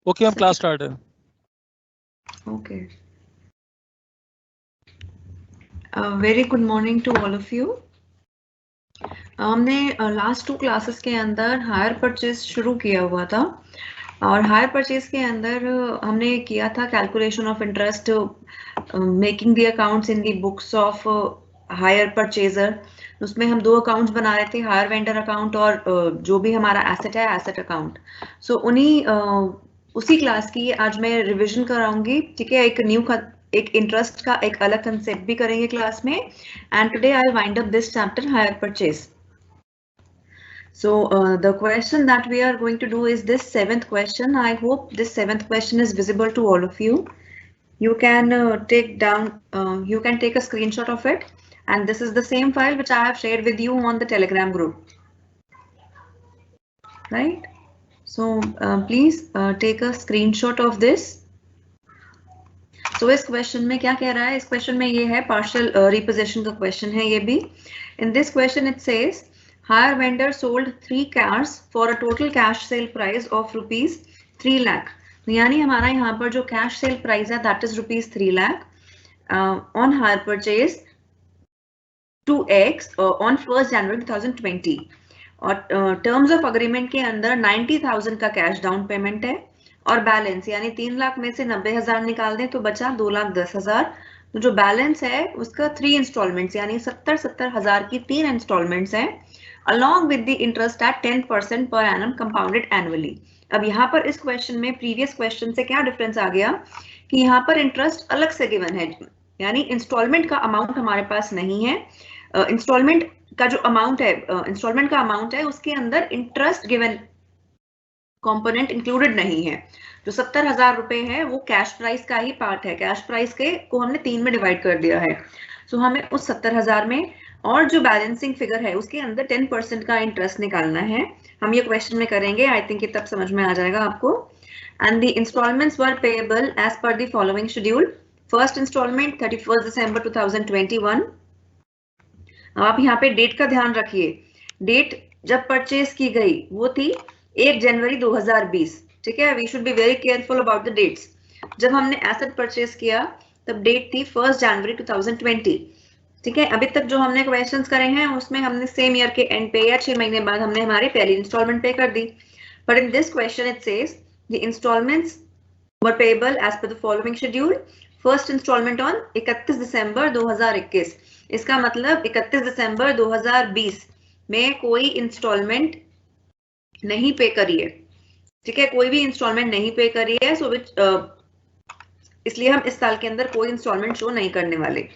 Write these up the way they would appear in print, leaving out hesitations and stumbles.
Okay हम class start है। Okay, very good morning to all of you. हमने last 2 classes के अंदर हायर परचेज शुरू किया हुआ था और हायर परचेज के अंदर हमने किया था calculation of interest, making the accounts in the books of hire purchaser. उसमें हम 2 अकाउंट्स बना रहे थे, हायर वेंडर अकाउंट और जो भी हमारा एसेट है एसेट अकाउंट। सो उसी क्लास की आज मैं रिविजन कराऊंगी, ठीक है। एक इंटरेस्ट का एक अलग कंसेप्ट भी करेंगे क्लास में। And today I wind up this chapter hire purchase. So the question that we are going to do is this 7th question. I hope this 7th question is visible to all of you. You can you can take a screenshot of it, and this is the same file which I have shared with you on the Telegram group, right? So please take a screenshot of this. So इस question में क्या कह रहा है? इस question में ये है पार्शियल रिपोजिशन का क्वेश्चन है ये भी। इन this question it says hire vendor sold 3 cars for a total cash sale price of rupees 3 lakh। यानी हमारा यहाँ पर जो कैश सेल प्राइस है that is rupees 3 lakh on hire purchase to X on 1st January 2020। और terms of agreement के अंदर 90,000 का कैश डाउन पेमेंट है और बैलेंस यानी 3 लाख में से 90,000 निकाल दें तो बचा 2,10,000। तो जो बैलेंस है उसका 3 इंस्टॉलमेंट्स यानी 70,000 की 3 इंस्टॉलमेंट्स हैं along with the interest at 10% per annum compounded annually। अब यहाँ पर इस क्वेश्चन में प्रीवियस क्वेश्चन से क्या डिफरेंस आ गया कि यहाँ पर इंटरेस्ट अलग से गिवन है, यानी इंस्टॉलमेंट का अमाउंट हमारे पास नहीं है। इंस्टॉलमेंट का जो अमाउंट है, इंस्टॉलमेंट का अमाउंट है उसके अंदर इंटरेस्ट गिवन कंपोनेंट इंक्लूडेड नहीं है। जो 70,000 रुपए है वो कैश प्राइस का ही पार्ट है, कैश प्राइस के को हमने 3 में डिवाइड कर दिया है। सो हमें उस 70,000 में और जो बैलेंसिंग फिगर है उसके अंदर 10% का इंटरेस्ट निकालना है। हम ये क्वेश्चन में करेंगे, आई थिंक ये तब समझ में आ जाएगा आपको। And the instalments were payable as per the following schedule. First instalment 31 December 2021। आप यहाँ पे डेट का ध्यान रखिए, डेट जब परचेज की गई वो थी 1 जनवरी 2020, ठीक है। We should be very careful about the dates. जब हमने एसेट परचेज किया तब डेट थी 1 जनवरी 2020, ठीक है। अभी तक जो हमने क्वेश्चंस करे हैं उसमें हमने सेम ईयर के एंड पे या 6 महीने बाद हमने हमारी पहली इंस्टॉलमेंट पे कर दी। But in this question it says the instalments were payable as per the following schedule. First instalment on 31 December 2021। इसका मतलब 31 दिसंबर 2020 में कोई इंस्टॉलमेंट नहीं पे करी है, ठीक है। कोई भी इंस्टॉलमेंट नहीं पे करी है, सो इसलिए हम इस साल के अंदर कोई इंस्टॉलमेंट शो नहीं करने वाले।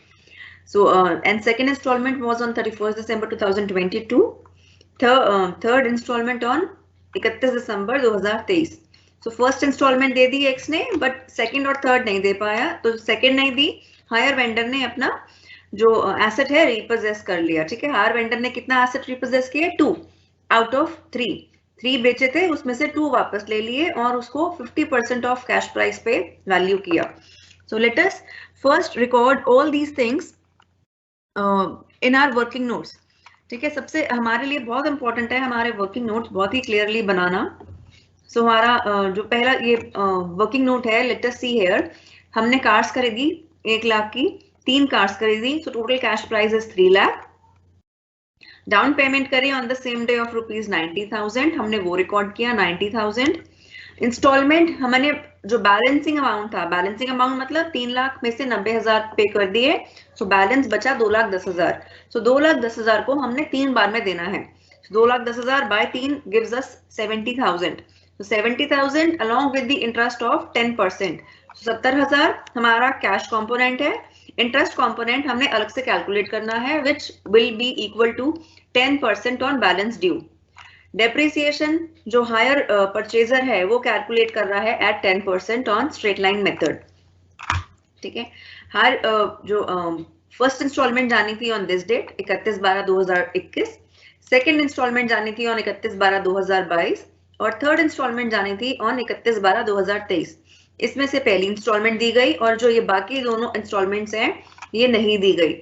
So and second installment was on 31st December 2022. Third installment on 31 December 2023। So first installment they the X ने, but second और third नहीं दे पाया। तो second नहीं दी, हायर वेंडर ने अपना जो एसेट है रिपोजेस कर लिया, ठीक है। हायर वेंडर ने कितना एसेट रिपोजेस किया? 2 आउट ऑफ 3 बेचे थे, उसमें से 2 वापस ले लिए और उसको 50% ऑफ कैश प्राइस पे वैल्यू किया। So let us first record all these things in are working notes, ठीक है। सबसे हमारे लिए बहुत इंपॉर्टेंट है हमारे वर्किंग नोट्स बहुत ही क्लियरली बनाना। सो हमारा जो पहला ये वर्किंग नोट है, लेट अस सी हियर। हमने कार्स खरीदी 1 लाख की, 3 कार्स खरीदी, so total cash price is 3 lakh. Down payment करी on the same day of rupees 90,000, हमने वो रिकॉर्ड किया 90,000। इंस्टॉलमेंट हमने जो बैलेंसिंग अमाउंट था, बैलेंसिंग अमाउंट मतलब 3 लाख में से 90,000 पे कर दिए, सो बैलेंस बचा 2,10,000। सो 2,10,000 को हमने 3 बार में देना है। 2,10,000 बाय 3 गिव्स अस 70,000। तो 70,000 along with the interest of 10%, 70,000 हमारा कैश कंपोनेंट है। इंटरेस्ट कंपोनेंट हमने अलग से कैलकुलेट करना है, which will be equal to 10% on balance due. Depreciation जो हायर परचेजर है वो कैलकुलेट कर रहा है at 10% on straight line method, ठीक है। हर जो फर्स्ट इंस्टॉलमेंट जानी थी on this date 31/12/2021, second instalment जानी थी ऑन 31/12/2022 और थर्ड इंस्टॉलमेंट जानी थी ऑन 31/12/2023। इसमें से पहली इंस्टॉलमेंट दी गई और जो ये बाकी दोनों इंस्टॉलमेंट्स हैं ये नहीं दी गई।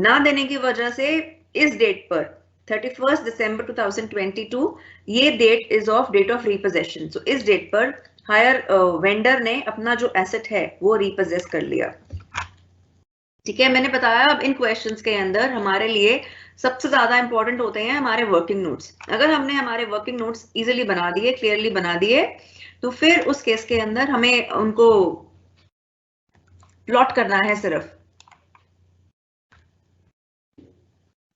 ना देने की वजह से इस डेट पर 31 दिसंबर 2022 ये date is of date of repossession. So इस डेट पर हायर वेंडर ने अपना जो एसेट है वो रिपोजेस कर लिया। ठीक है, मैंने बताया अब इन क्वेश्चंस के अंदर हमारे लिए सबसे ज्यादा इंपॉर्टेंट होते हैं हमारे वर्किंग नोट्स। अगर हमने हमारे वर्किंग नोट्स इजीली बना दिए, क्लियरली बना दिए, तो फिर उस केस के अंदर हमें उनको प्लॉट करना है सिर्फ।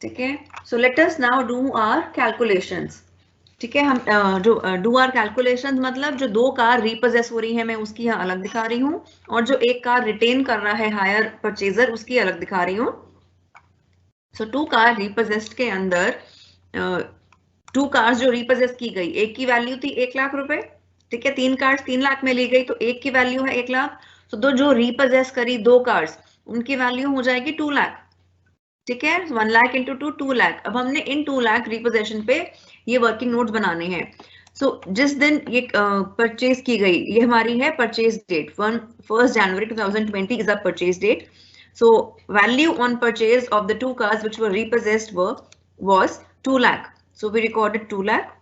ठीक है, so let us now do our calculations. ठीक है, हम जो डू आवर कैलकुलेशंस मतलब जो दो कार रिपोजेस हो रही है मैं उसकी यहाँ अलग दिखा रही हूँ, और जो एक कार रिटेन कर रहा है हायर परचेजर उसकी अलग दिखा रही हूँ। सो टू कार रिपोजेस्ड के अंदर टू कार्स जो रिपोजेस की गई, एक की वैल्यू थी 1 लाख रुपए। ठीक है, 3 कार्स 3 लाख में ली गई तो एक की वैल्यू है 1 लाख। तो दो जो रिपोजेस करी दो कार्स उनकी वैल्यू हो जाएगी 2 लाख। ठीक है, 1 लाख इंटू 2 लाख। अब हमने इन 2 लाख रिपोजेशन पे ये वर्किंग नोट्स बनाने हैं। सो जिस दिन ये परचेज की गई, ये हमारी है purchase date, 1 January 2020 is a purchase date. So value on purchase of the two cars which were repossessed was 2 lakh. So we recorded 2 lakh.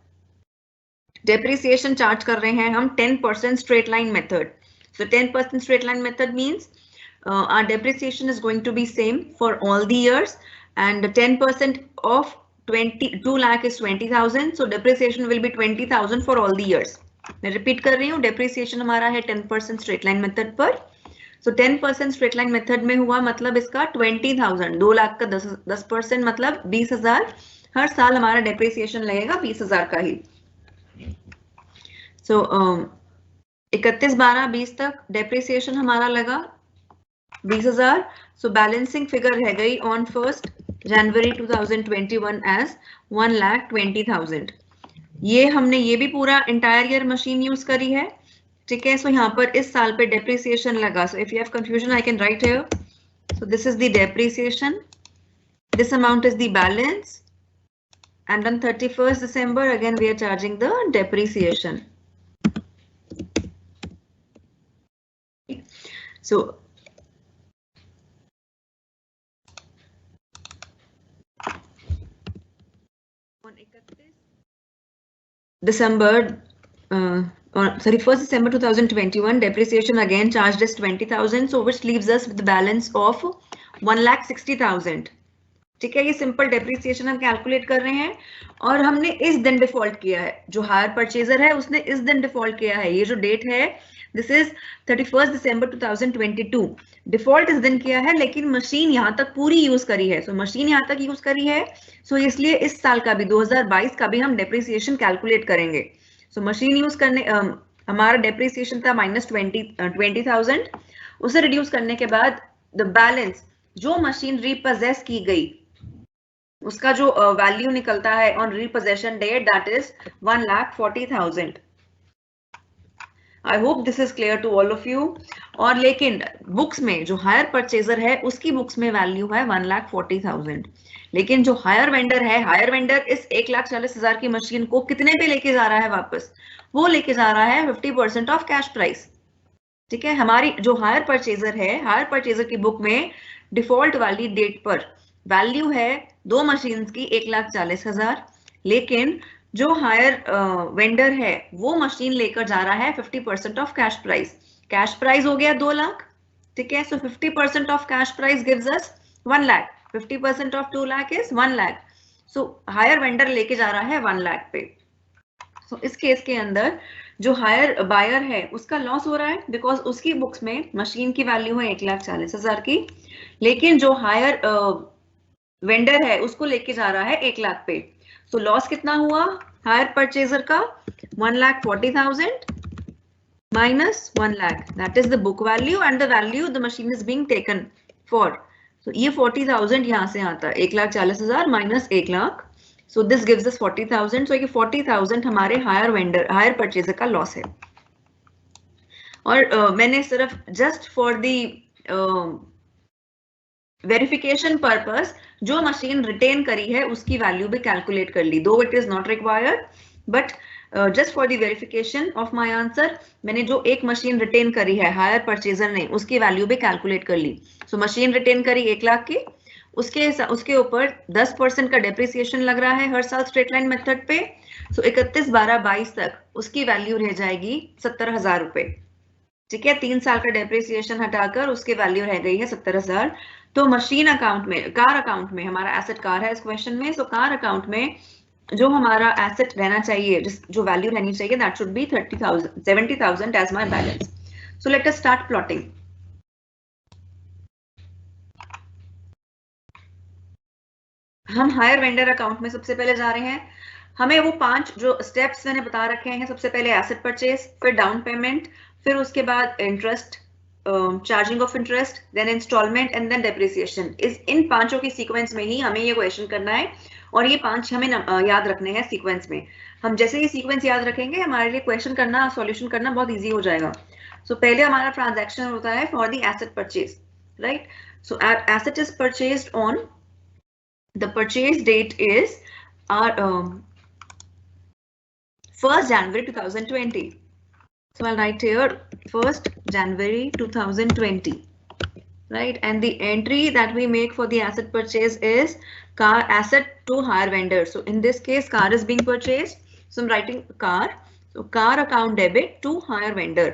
Depreciation charge कर रहे हैं हम 10% straight line method. So 10% straight line method means our depreciation is going to be same for all the years, and 10% of 2 lakh is 20,000. So depreciation will be 20,000 for all the years. मैं repeat कर रही हूँ, depreciation हमारा है 10% straight line method पर। सो 10% straight line method में हुआ मतलब इसका 20,000, 2 लाख का 10% मतलब 20,000। हर साल हमारा डेप्रिसिएशन लगेगा 20,000 का ही। सो 31/12/20 तक डेप्रिसिएशन हमारा लगा 20,000। सो बैलेंसिंग फिगर रह गई ऑन 1 जनवरी 2021 एज 1,20,000। ये हमने ये भी पूरा इंटायर ईयर मशीन यूज करी है। ठीक है, सो यहाँ पर इस साल पे डेप्रिसिएशन लगा। So if you have confusion I can write here. So this is the depreciation, this amount is the balance, and on 31 December again we are charging the depreciation. So December 31st December 2021 depreciation again charged as 20,000, so which leaves us with the balance of 1,60,000. ठीक है, ये simple depreciation हम calculate कर रहे हैं और हमने इस दिन डिफॉल्ट किया है। जो हायर परचेजर है उसने इस दिन डिफॉल्ट किया है। ये जो डेट है दिस इज 31 दिसंबर 2022। डिफॉल्ट इस दिन किया है लेकिन मशीन यहाँ तक पूरी यूज करी है। सो मशीन यहाँ तक यूज करी है, सो इसलिए इस साल का भी 2022 का भी हम डेप्रिसिएशन कैलकुलेट करेंगे। सो मशीन यूज करने हमारा डेप्रिसिएशन था -20,000। उसे रिड्यूस करने के बाद द बैलेंस जो मशीन रिपोजेस की गई उसका जो वैल्यू निकलता है on repossession date that is 1,40,000। I hope this is clear to all of you. और लेकिन बुक्स में जो हायर परचेजर है उसकी बुक्स में वैल्यू है 1,40,000, लेकिन जो हायर वेंडर है, हायर वेंडर इस 1,40,000 की मशीन को कितने पे लेके जा रहा है वापस? वो लेके जा रहा है 50% ऑफ कैश प्राइस। ठीक है, हमारी जो हायर परचेजर है, हायर परचेजर की बुक में डिफॉल्ट वाली डेट पर वैल्यू है दो मशीन्स की 1,40,000, लेकिन जो हायर वेंडर है वो मशीन लेकर जा रहा है 50% of cash price. Cash price हो गया 2 लाख। ठीक है, सो 50% of cash price gives us 1 lakh, 50% of 2 lakh is 1 lakh. So higher vendor लेके जा रहा है 1 लाख पे। सो इस केस के अंदर जो हायर बायर है उसका लॉस हो रहा है बिकॉज उसकी बुक्स में मशीन की वैल्यू है 1,40,000 की, लेकिन जो हायर वेंडर है उसको लेके जा रहा है 1 लाख पे। सो लॉस कितना हुआ हायर परचेजर का? 1,40,000 minus 1 lakh, that is the book value and the value the machine is being taken for. So ये 40,000 यहाँ से आता है, 1,40,000 minus 1 lakh, so this gives us 40,000. so ये 40,000 हमारे हायर वेंडर, हायर परचेजर का लॉस है। और मैंने सिर्फ just for the verification purpose जो मशीन रिटेन करी है उसकी वैल्यू भी कैलकुलेट कर ली, दो it is not required, but just for the verification of my answer मैंने जो एक मशीन रिटेन करी है हायर परचेजर ने उसकी वैल्यू भी कैलकुलेट कर ली। सो मशीन रिटेन करी 1 लाख की उसके ऊपर 10% का डेप्रिसिएशन लग रहा है हर साल स्ट्रेट लाइन मेथड पे। सो 31/12/22 तक उसकी वैल्यू रह जाएगी 70,000 रुपए। ठीक है, 3 साल का डेप्रिसिएशन हटाकर उसकी वैल्यू रह गई है 70,000। तो मशीन अकाउंट में, कार अकाउंट में, हमारा एसेट कार है इस क्वेश्चन में, सो कार अकाउंट में जो हमारा एसेट रहना चाहिए, जो वैल्यू रहनी चाहिए, that should be 70,000 as my balance. So let us start plotting. हम हायर वेंडर अकाउंट में सबसे पहले जा रहे हैं। हमें वो 5 जो स्टेप्स मैंने बता रखे हैं, सबसे पहले एसेट परचेज, फिर डाउन पेमेंट, फिर उसके बाद interest, charging of interest, then instalment and then depreciation. इन 5 की सीक्वेंस में ही हमें ये क्वेश्चन करना है और ये 5 हमें याद रखने हैं सीक्वेंस में। हम जैसे ये सीक्वेंस याद रखेंगे हमारे लिए क्वेश्चन करना, सॉल्यूशन करना बहुत ईजी हो जाएगा। सो पहले हमारा ट्रांजैक्शन होता है for the asset purchase, right. So asset is purchased on, the purchase date is our 1st January 2020. So I'll write here 1st January 2020, right? And the entry that we make for the asset purchase is car asset to hire vendor. So in this case, car is being purchased. So I'm writing car. So car account debit to hire vendor.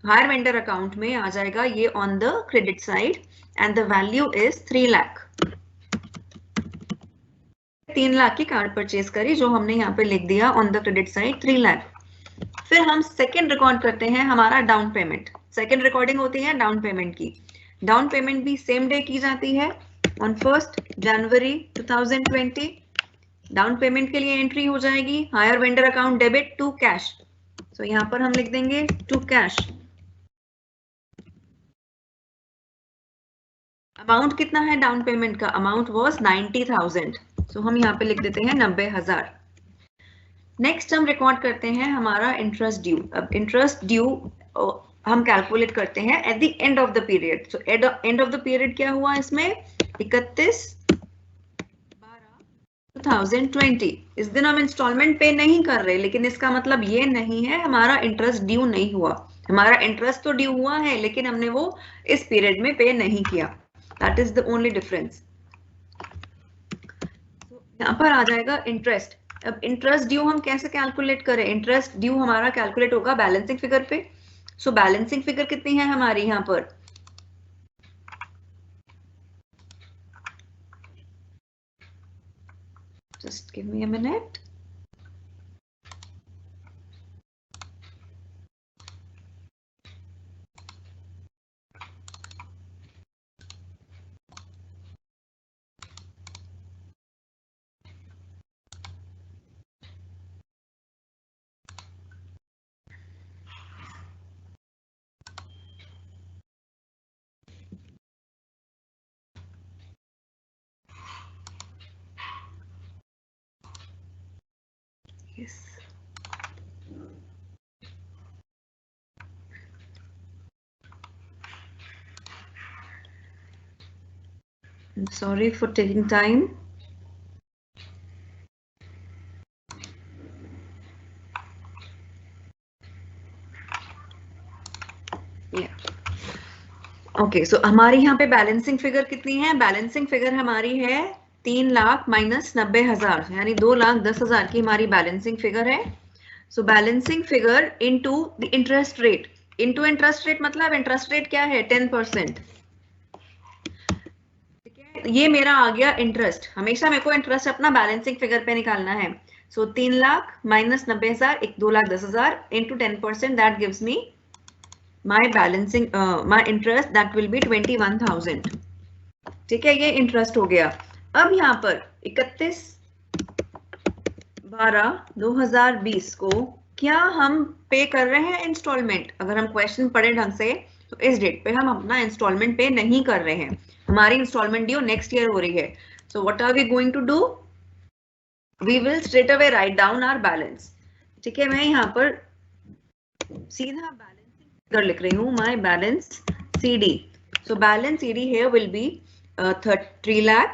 Hire vendor account में आ जाएगा ये on the credit side and the value is 3 lakh. 3 lakh की car purchase करी, जो हमने यहाँ पे लिख दिया on the credit side 3 lakh. फिर हम सेकंड रिकॉर्ड करते हैं हमारा डाउन पेमेंट। सेकंड रिकॉर्डिंग होती है डाउन पेमेंट की। डाउन पेमेंट भी सेम डे की जाती है on 1st January 2020। Down payment के लिए एंट्री हो जाएगी hire vendor account debit to cash. So यहाँ पर हम लिख देंगे टू कैश। अमाउंट कितना है डाउन पेमेंट का? Amount was 90,000। सो हम यहाँ पे लिख देते हैं 90,000। नेक्स्ट हम रिकॉर्ड करते हैं हमारा इंटरेस्ट ड्यू। अब इंटरेस्ट ड्यू हम कैलकुलेट करते हैं at the end of the period. So and of the period क्या हुआ इसमें? 31/12/2020। इस दिन हम इंस्टॉलमेंट पे नहीं कर रहे, लेकिन इसका मतलब ये नहीं है हमारा इंटरेस्ट ड्यू नहीं हुआ। हमारा इंटरेस्ट तो ड्यू हुआ है, लेकिन हमने वो इस पीरियड में पे नहीं किया। That is the only difference. यहाँ पर आ जाएगा इंटरेस्ट। अब इंटरेस्ट ड्यू हम कैसे कैलकुलेट करें? इंटरेस्ट ड्यू हमारा कैलकुलेट होगा बैलेंसिंग फिगर पे। सो बैलेंसिंग फिगर कितनी है हमारी यहाँ पर? Just give me a minute. Yes. I'm sorry for taking time. Okay, so हमारी यहाँ पे बैलेंसिंग फिगर कितनी है? बैलेंसिंग फिगर हमारी है 3 लाख माइनस 90,000, यानी 2,10,000 की हमारी बैलेंसिंग फिगर है। So balancing figure into the interest rate. Into interest rate मतलब इंटरेस्ट रेट क्या है? 10%। ठीक है, ये मेरा आ गया इंटरेस्ट। हमेशा मेरे को इंटरेस्ट अपना बैलेंसिंग फिगर पे निकालना है। सो 3 lakh minus 90,000 2,10,000 into 10%, that gives me my balancing my interest that will be 21,000। ठीक है, ये इंटरेस्ट हो गया। अब यहाँ पर 31/12/2020 को क्या हम पे कर रहे हैं इंस्टॉलमेंट? अगर हम क्वेश्चन पढ़े ढंग से तो इस डेट पे हम अपना इंस्टॉलमेंट पे नहीं कर रहे हैं। हमारी इंस्टॉलमेंट ड्यू नेक्स्ट ईयर हो रही है। So what are we going to do? We will straight away write down our balance. ठीक है, मैं यहाँ पर सीधा बैलेंस लिख रही हूँ, my balance CD। So balance CD here will be 3 lakh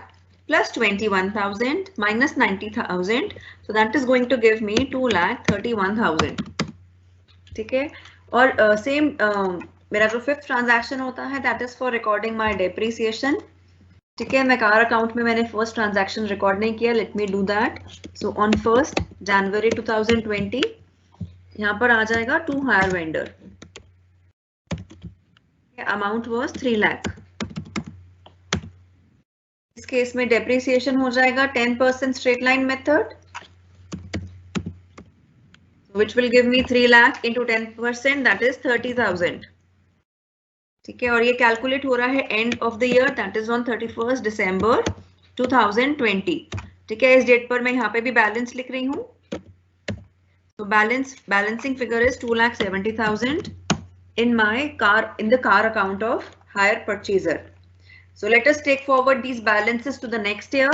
plus 21,000 minus 90,000, so that is going to give me 2,31,000। ठीक है, और सेम मेरा जो 5th ट्रांजैक्शन होता है that is for recording my depreciation। ठीक है, मैं कार अकाउंट में मैंने फर्स्ट ट्रांजैक्शन रिकॉर्ड नहीं किया, let me do that. So on 1st January 2020 यहाँ पर आ जाएगा to hire vendor, amount was 3 lakh. इस केस में डेप्रिसिएशन हो जाएगा 10% straight line method, which will give me 3 lakh into 10%, that is 30,000. ठीक है, और ये कैलकुलेट हो रहा है and of the year, that is on 31st December 2020. ठीक है, इस डेट पर मैं यहाँ पे भी बैलेंस लिख रही हूँ. तो balancing figure is 2,70,000 in the car account of hire purchaser. So let us take forward these balances to the next year.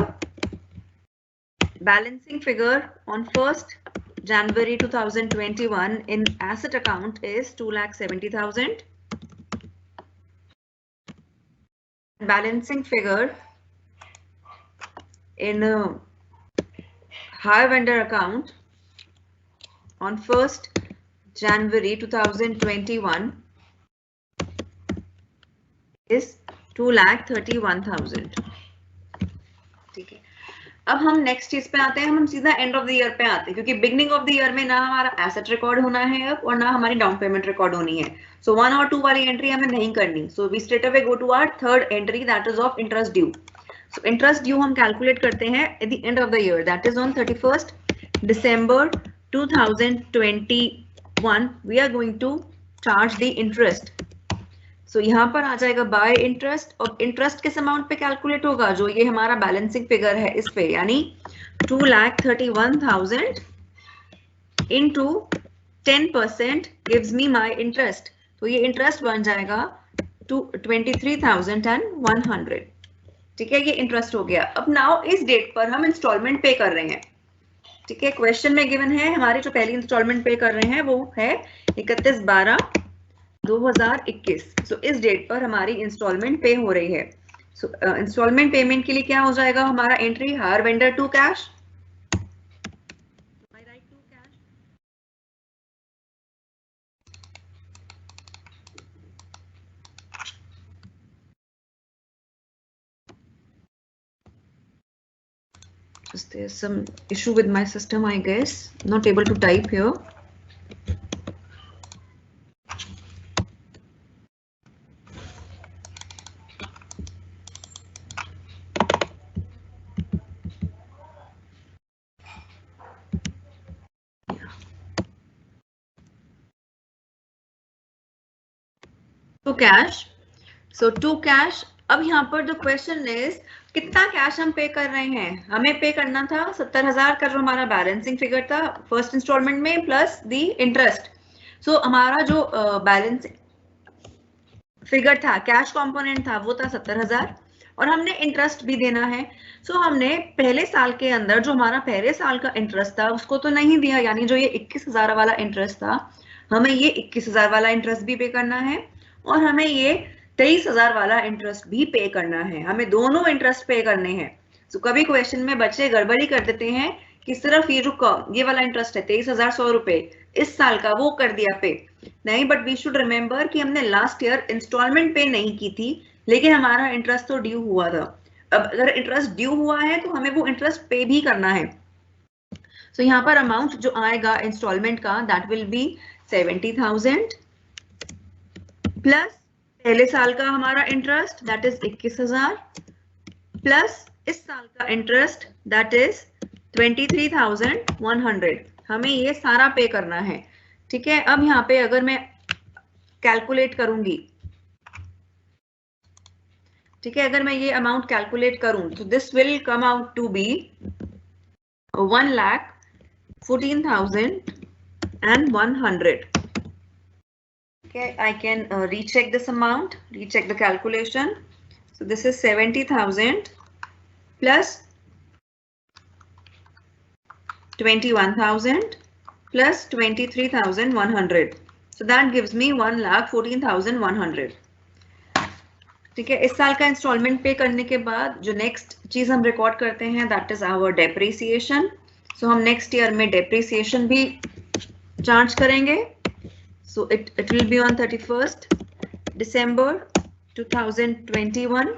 Balancing figure on 1st January 2021 in asset account is 2,70,000. Balancing figure in hire vendor account on 1st January 2021 is 2,31,000. ठीक है, अब हम next चीज पे आते हैं. हम सीधा एंड ऑफ द ईयर पे आते हैं, क्योंकि बिगनिंग ऑफ द ईयर में ना हमारा एसेट रिकॉर्ड होना है अब, और ना हमारी डाउन पेमेंट रिकॉर्ड होनी है. सो 1 और 2 वाली एंट्री हमें नहीं करनी. So we straight away go to our third entry, that is of interest due. So interest due हम कैलकुलेट करते हैं at the end of the year, that is on 31st December 2021 we are going to charge the interest. So यहाँ पर आ जाएगा by interest, और interest किस amount पे कैलकुलेट होगा, जो ये हमारा बैलेंसिंग फिगर है इस पे, यानी 2,31,000 into 10% gives me my interest. तो ये इंटरेस्ट बन जाएगा 23,100. ठीक है, ये इंटरेस्ट हो गया. अब नाउ इस डेट पर हम इंस्टॉलमेंट पे कर रहे हैं. ठीक है, क्वेश्चन में गिवन है हमारे जो पहली इंस्टॉलमेंट पे कर रहे हैं वो है 31/12/2021. सो इस डेट पर हमारी इंस्टॉलमेंट पे हो रही है. सो इंस्टॉलमेंट पेमेंट के लिए क्या हो जाएगा हमारा entry, hire vendor to cash. There's some issue with my system, I guess. Not able to type here. To cash. So to cash. अब यहाँ पर द क्वेश्चन इज कितना कैश हम पे कर रहे हैं. हमें पे करना था 70,000 का जो हमारा बैलेंसिंग फिगर था फर्स्ट इंस्टॉलमेंट में प्लस द इंटरेस्ट. सो हमारा जो बैलेंस फिगर था, कैश कंपोनेंट था, वो था 70,000, और हमने इंटरेस्ट भी देना है. सो हमने पहले साल के अंदर जो हमारा पहले साल का इंटरेस्ट था उसको तो नहीं दिया, यानी जो ये 21,000 वाला इंटरेस्ट था, हमें ये 21,000 वाला इंटरेस्ट भी पे करना है, और हमें ये 23,000 वाला इंटरेस्ट भी पे करना है. हमें दोनों इंटरेस्ट पे करने हैं. सो कभी क्वेश्चन में बच्चे गड़बड़ी कर देते हैं कि सिर्फ ये वाला इंटरेस्ट है 23,100 रुपए इस साल का, वो कर दिया पे. नहीं, बट वी शुड रिमेंबर कि हमने लास्ट ईयर इंस्टॉलमेंट पे नहीं की थी, लेकिन हमारा इंटरेस्ट तो ड्यू हुआ था. अब अगर इंटरेस्ट ड्यू हुआ है तो हमें वो इंटरेस्ट पे भी करना है. सो यहाँ पर अमाउंट जो आएगा इंस्टॉलमेंट का, दैट विल बी 70,000 प्लस पहले साल का हमारा इंटरेस्ट दैट इज 21,000 प्लस इस साल का इंटरेस्ट दैट इज 23,100. हमें ये सारा पे करना है. ठीक है, अब यहाँ पे अगर मैं कैलकुलेट करूंगी, ठीक है, अगर मैं ये अमाउंट कैलकुलेट करूं तो this will come out to be 1,14,100. Okay, I can recheck this amount, recheck the calculation. So this is 70,000 plus 21,000 plus 23,100. So that gives me 1,14,100. ठीक है, इस साल का इंस्टॉलमेंट पे करने के बाद जो नेक्स्ट चीज हम रिकॉर्ड करते हैं दैट इज आवर डेप्रिसिएशन. सो हम नेक्स्ट ईयर में डेप्रिसिएशन भी चार्ज करेंगे. So it will be on 31st December 2021.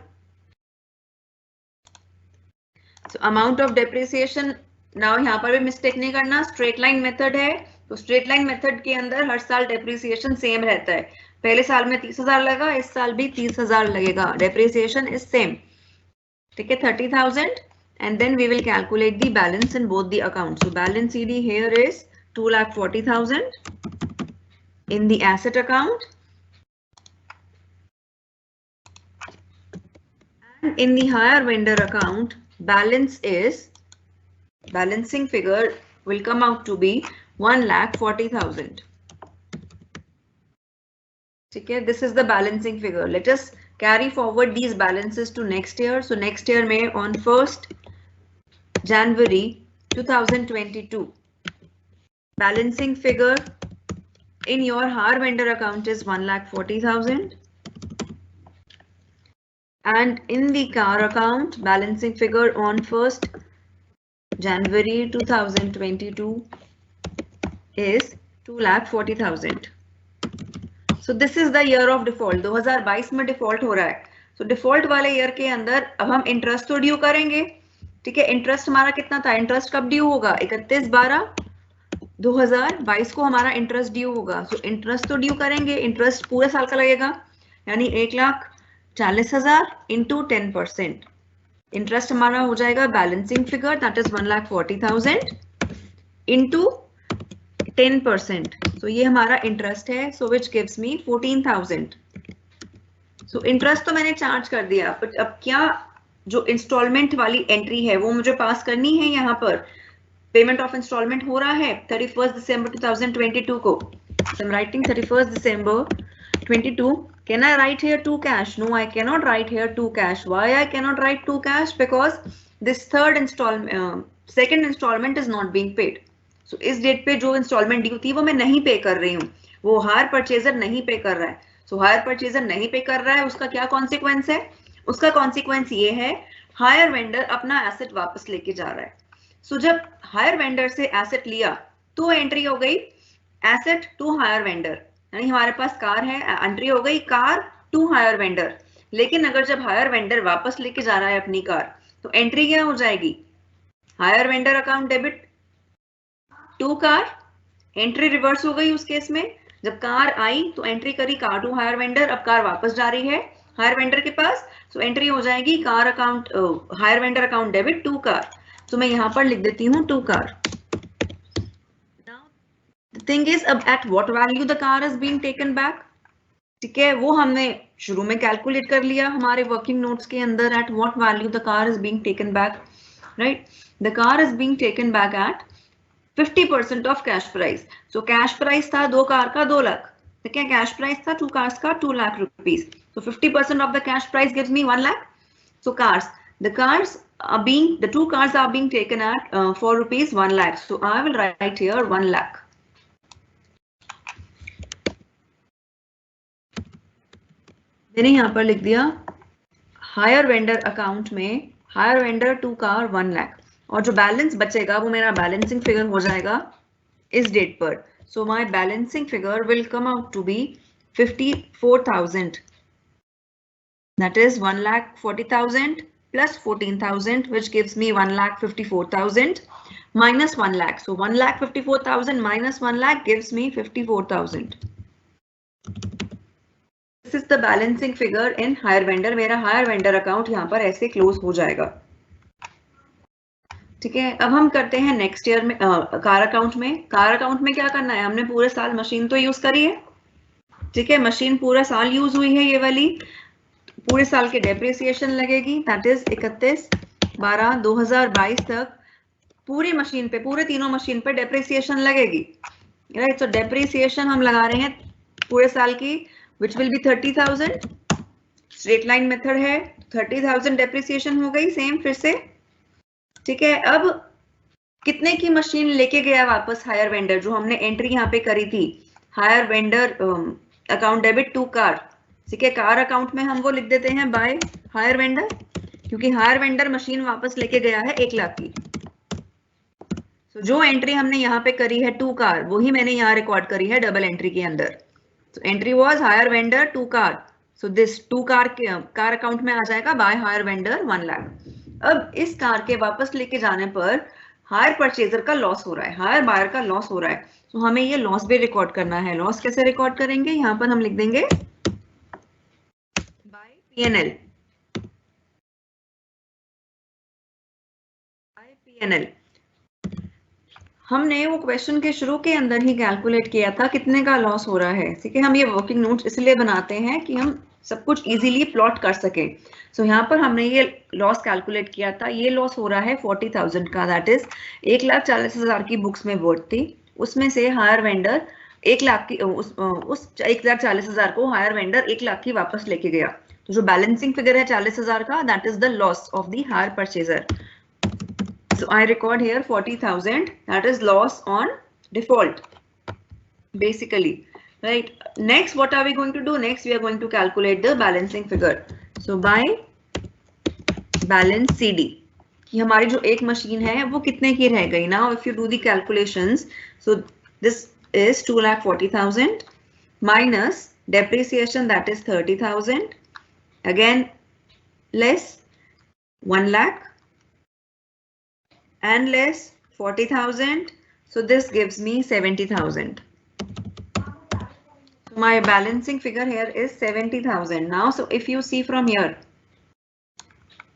Amount of depreciation, now यहाँ पर भी मिस्टेक नहीं करना, स्ट्रेट लाइन मेथड है तो स्ट्रेट लाइन मेथड के अंदर हर साल डेप्रिसिएशन सेम रहता है। पहले साल में 30,000 लगा, इस साल भी 30,000 लगेगा, डेप्रिसिएशन इज सेम, ठीक है 30,000, and then we will calculate the balance in both the accounts. So balance CD here is 2,40,000 in the asset account, and in the hire vendor account balance is, balancing figure will come out to be 1,40,000. Okay, this is the balancing figure. Let us carry forward these balances to next year. So next year may on 1st January 2022, balancing figure in your hire vendor account is 1,40,000, and in the car account balancing figure on 1st January 2022 is 2,40,000. So this is the year of default. 2022 में default हो रहा है. So default वाले year के अंदर अब हम interest तो ड्यू करेंगे, ठीक है. इंटरेस्ट हमारा कितना था, इंटरेस्ट कब ड्यू होगा, 31/12/2022 को हमारा इंटरेस्ट ड्यू होगा. सो इंटरेस्ट तो ड्यू करेंगे, इंटरेस्ट पूरे साल का लगेगा, यानी 1,40,000 इंटू 10%. इंटरेस्ट हमारा हो जाएगा balancing figure, that is 1,40,000 into 10%. सो ये हमारा इंटरेस्ट है, सो which gives me 14,000. So interest तो मैंने चार्ज कर दिया, बट अब क्या जो इंस्टॉलमेंट वाली एंट्री है वो मुझे पास करनी है. यहाँ पर पेमेंट ऑफ इंस्टॉलमेंट हो रहा है 31 दिसंबर 2022 को. So I'm writing 31 December 22. Can I write here 2 cash? No, I cannot write here 2 cash. Why I cannot write 2 cash? Because this second installment is not being paid. So इस date पे जो instalment due थी वो मैं नहीं पे कर रही हूँ, वो हायर परचेजर नहीं पे कर रहा है. सो हायर परचेजर नहीं पे कर रहा है, उसका क्या कॉन्सिक्वेंस है, उसका कॉन्सिक्वेंस ये है हायर वेंडर अपना एसेट वापस लेके जा रहा है. सो जब हायर वेंडर से एसेट लिया तो एंट्री हो गई एसेट टू हायर वेंडर, यानी हमारे पास कार है, एंट्री हो गई कार टू हायर वेंडर. लेकिन अगर जब हायर वेंडर वापस लेके जा रहा है अपनी कार तो एंट्री क्या हो जाएगी, hire vendor account debit to car. Entry reverse हो गई उस केस में, जब कार आई तो एंट्री करी कार टू हायर वेंडर, अब कार वापस जा रही है हायर वेंडर के पास, सो एंट्री हो जाएगी car account hire vendor account debit to car. तो मैं यहाँ पर लिख देती हूँ to car. The thing is, अब at what value the car is being taken back, ठीक है, वो हमने शुरू में कैलकुलेट कर लिया हमारे वर्किंग नोट्स के अंदर. at what value the car is being taken back, right? The car is being taken back at 50% of cash price. So cash price था 2 कार का 2 लाख, ठीक है, कैश प्राइस था 2 कार्स का 2 lakh rupees. So 50% of the cash price gives me 1 lakh. So the two cars are being taken at for rupees 1 lakh. So I will write here 1 lakh. मैंने यहाँ पर लिख दिया हायर वेंडर अकाउंट में hire vendor to car 1 lakh, और जो balance बचेगा वो मेरा बैलेंसिंग फिगर हो जाएगा इस डेट पर. So my balancing figure will come out to be 54,000. That is 1,40,000 plus 14,000, which gives me 1,54,000 minus 1 lakh. So 1,54,000 minus 1 lakh gives me 54,000. This is the balancing figure in hire vendor. मेरा hire vendor account यहाँ पर ऐसे close हो जाएगा, ठीक है. अब हम करते हैं नेक्स्ट ईयर में कार अकाउंट में. कार अकाउंट में क्या करना है, हमने पूरे साल मशीन तो यूज करी है, ठीक है, मशीन पूरा साल यूज हुई है ये वाली, पूरे साल के डेप्रिसिएशन लगेगी, दैट इज 31/12/2022 तक पूरी मशीन पे, पूरे तीनों मशीन पे डेप्रिसिएशन लगेगी, राइट. सो डेप्रिसिएशन हम लगा रहे हैं पूरे साल की, which will be 30,000. Straight line method है, 30,000 डेप्रिसिएशन हो गई सेम फिर से, ठीक है. अब कितने की मशीन लेके गया वापस हायर वेंडर, जो हमने एंट्री यहाँ पे करी थी hire vendor account debit to car, ठीक है. कार अकाउंट में हम वो लिख देते हैं बाय हायर वेंडर, क्योंकि हायर वेंडर मशीन वापस लेके गया है 1 लाख की. तो जो एंट्री हमने यहाँ पे करी है टू कार, वही मैंने यहाँ रिकॉर्ड करी है डबल एंट्री के अंदर. तो entry was hire vendor to car, so this to car account में आ जाएगा बाय हायर वेंडर 1 लाख. अब इस कार के वापस लेके जाने पर हायर परचेजर का लॉस हो रहा है, हायर बायर का लॉस हो रहा है, तो हमें ये लॉस भी रिकॉर्ड करना है। लॉस कैसे रिकॉर्ड करेंगे? यहाँ पर हम लिख देंगे बाय P&L, बाय P&L। हमने वो क्वेश्चन के शुरू के अंदर ही कैलकुलेट किया था कितने का लॉस हो रहा है। ठीक है, हम ये वर्किंग नोट्स इसलिए बनाते हैं कि हम सब कुछ इजीली प्लॉट कर सकें। सो यहाँ पर हमने ये लॉस कैलकुलेट किया था, ये लॉस हो रहा है 40,000 का, दैट इज 1,40,000 की बुक्स में वर्थ थी, उसमें से हायर वेंडर 1 लाख की उस 1,40,000 को हायर वेंडर 1 लाख की वापस लेके गया। तो जो बैलेंसिंग फिगर है 40,000 का, that is the loss of the hire purchaser. So I record here 40,000, that is loss on default, basically, right? Next, what are we going to do? Next, we are going to calculate the balancing figure. So by balance CD, कि हमारी जो एक machine है वो कितने की रह गई? Now, if you do the calculations, so this is 2,40,000 minus depreciation, that is 30,000, again less 1 lakh and less 40,000, so this gives me 70,000. So my balancing figure here is 70,000 now. So if you see from here,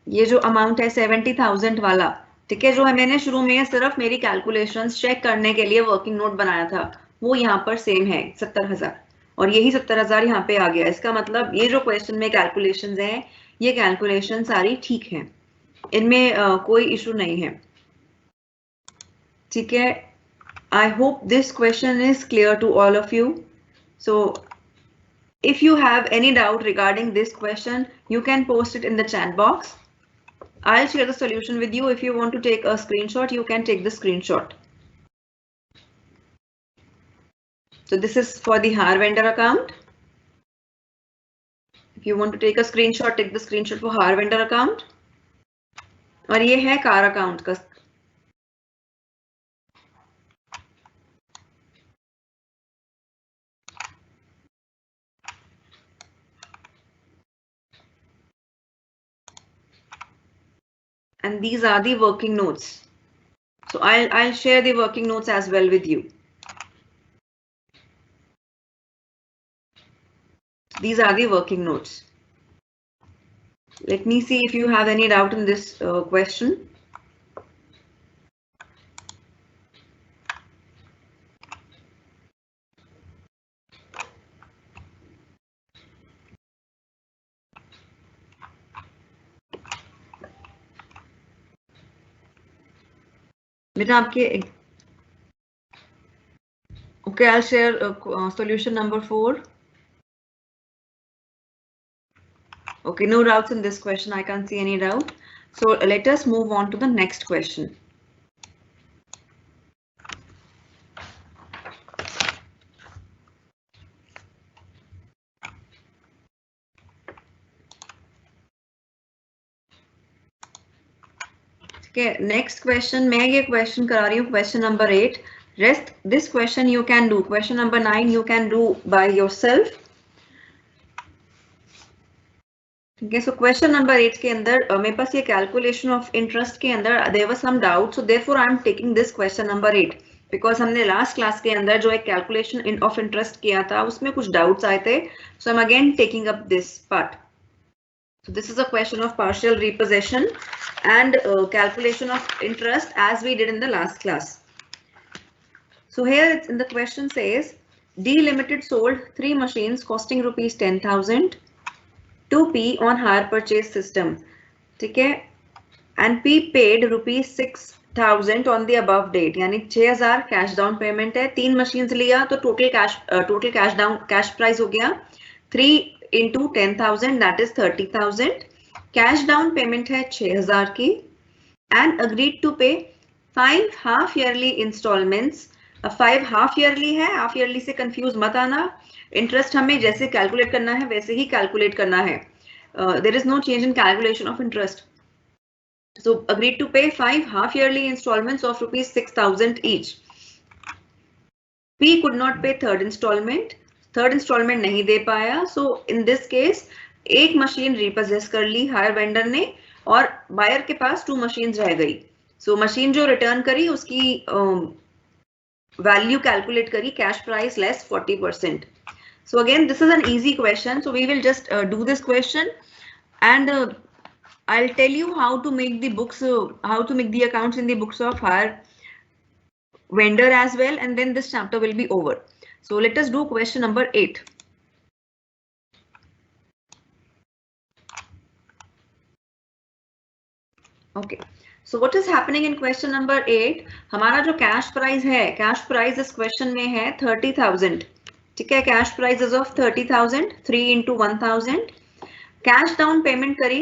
ये जो amount है 70,000 वाला, ठीक है, जो है मैंने शुरू में सिर्फ मेरी कैलकुलेशंस चेक करने के लिए वर्किंग नोट बनाया था, वो यहाँ पर सेम है 70,000, और यही 70,000 यहाँ पे आ गया। इसका मतलब ये जो क्वेश्चन में कैलकुलेशंस हैं, ये कैलकुलेशन सारी ठीक है, इनमें कोई इशू नहीं है। ठीक है, I hope this question is clear to all of you. So if you have any doubt regarding this question, you can post it in the chat box. I'll share the solution with you. If you want to take a screenshot, you can take the screenshot. So this is for the hire vendor account. If you want to take a screenshot, take the screenshot for hire vendor account. और ये है car account का। And these are the working notes. So I'll share the working notes as well with you. These are the working notes. Let me see if you have any doubt in this question. बेटा आपके okay, I'll share solution number 4. Okay, no doubts in this question. I can't see any doubt. So let us move on to the next question. Okay, next question. मैं ये question करा रही हूँ, question number 8. Rest this question you can do. Question number 9 you can do by yourself. Okay, so question number 8 के अंदर मेरे पास ये calculation of interest के अंदर there was some doubt, so therefore I am taking this question number 8 because हमने last class के अंदर जो एक calculation of interest किया था उसमें कुछ doubts आए थे, so I'm again taking up this part. So this is a question of partial repossession and calculation of interest as we did in the last class. So here it's in the question says D Limited sold 3 machines costing rupees 10,000 to P on hire purchase system. ठीक है, and P paid rupees 6,000 on the above date, यानी 6,000 cash down payment है, 3 machines लिया तो total cash price हो गया 3 into 10,000, that is 30,000. Cash down payment है 6,000 की and agreed to pay 5 half yearly installments. 5 half yearly है, हाफ ईयरली से कंफ्यूज मत आना, इंटरेस्ट हमें जैसे कैलकुलेट करना है वैसे ही कैलकुलेट करना है, there is no change in calculation of interest. So agreed to pay 5 half yearly installments of rupees 6,000 each. P could not pay third installment नहीं दे पाया, so in this case एक मशीन रिपोजेस कर ली higher vendor ने और buyer के पास 2 machines रह गई. So machine जो रिटर्न करी उसकी वैल्यू कैलकुलेट करी, cash price less 40%. So again, this is an easy question. So we will just do this question, and I'll tell you how to make the books, how to make the accounts in the books of hire vendor as well, and then this chapter will be over. So let us do question number 8. Okay. So what is happening in question number 8? हमारा जो cash price है, cash price इस question में है 30,000. ठीक है, cash price is of 30,000, 3 into 1,000. Cash down payment करी,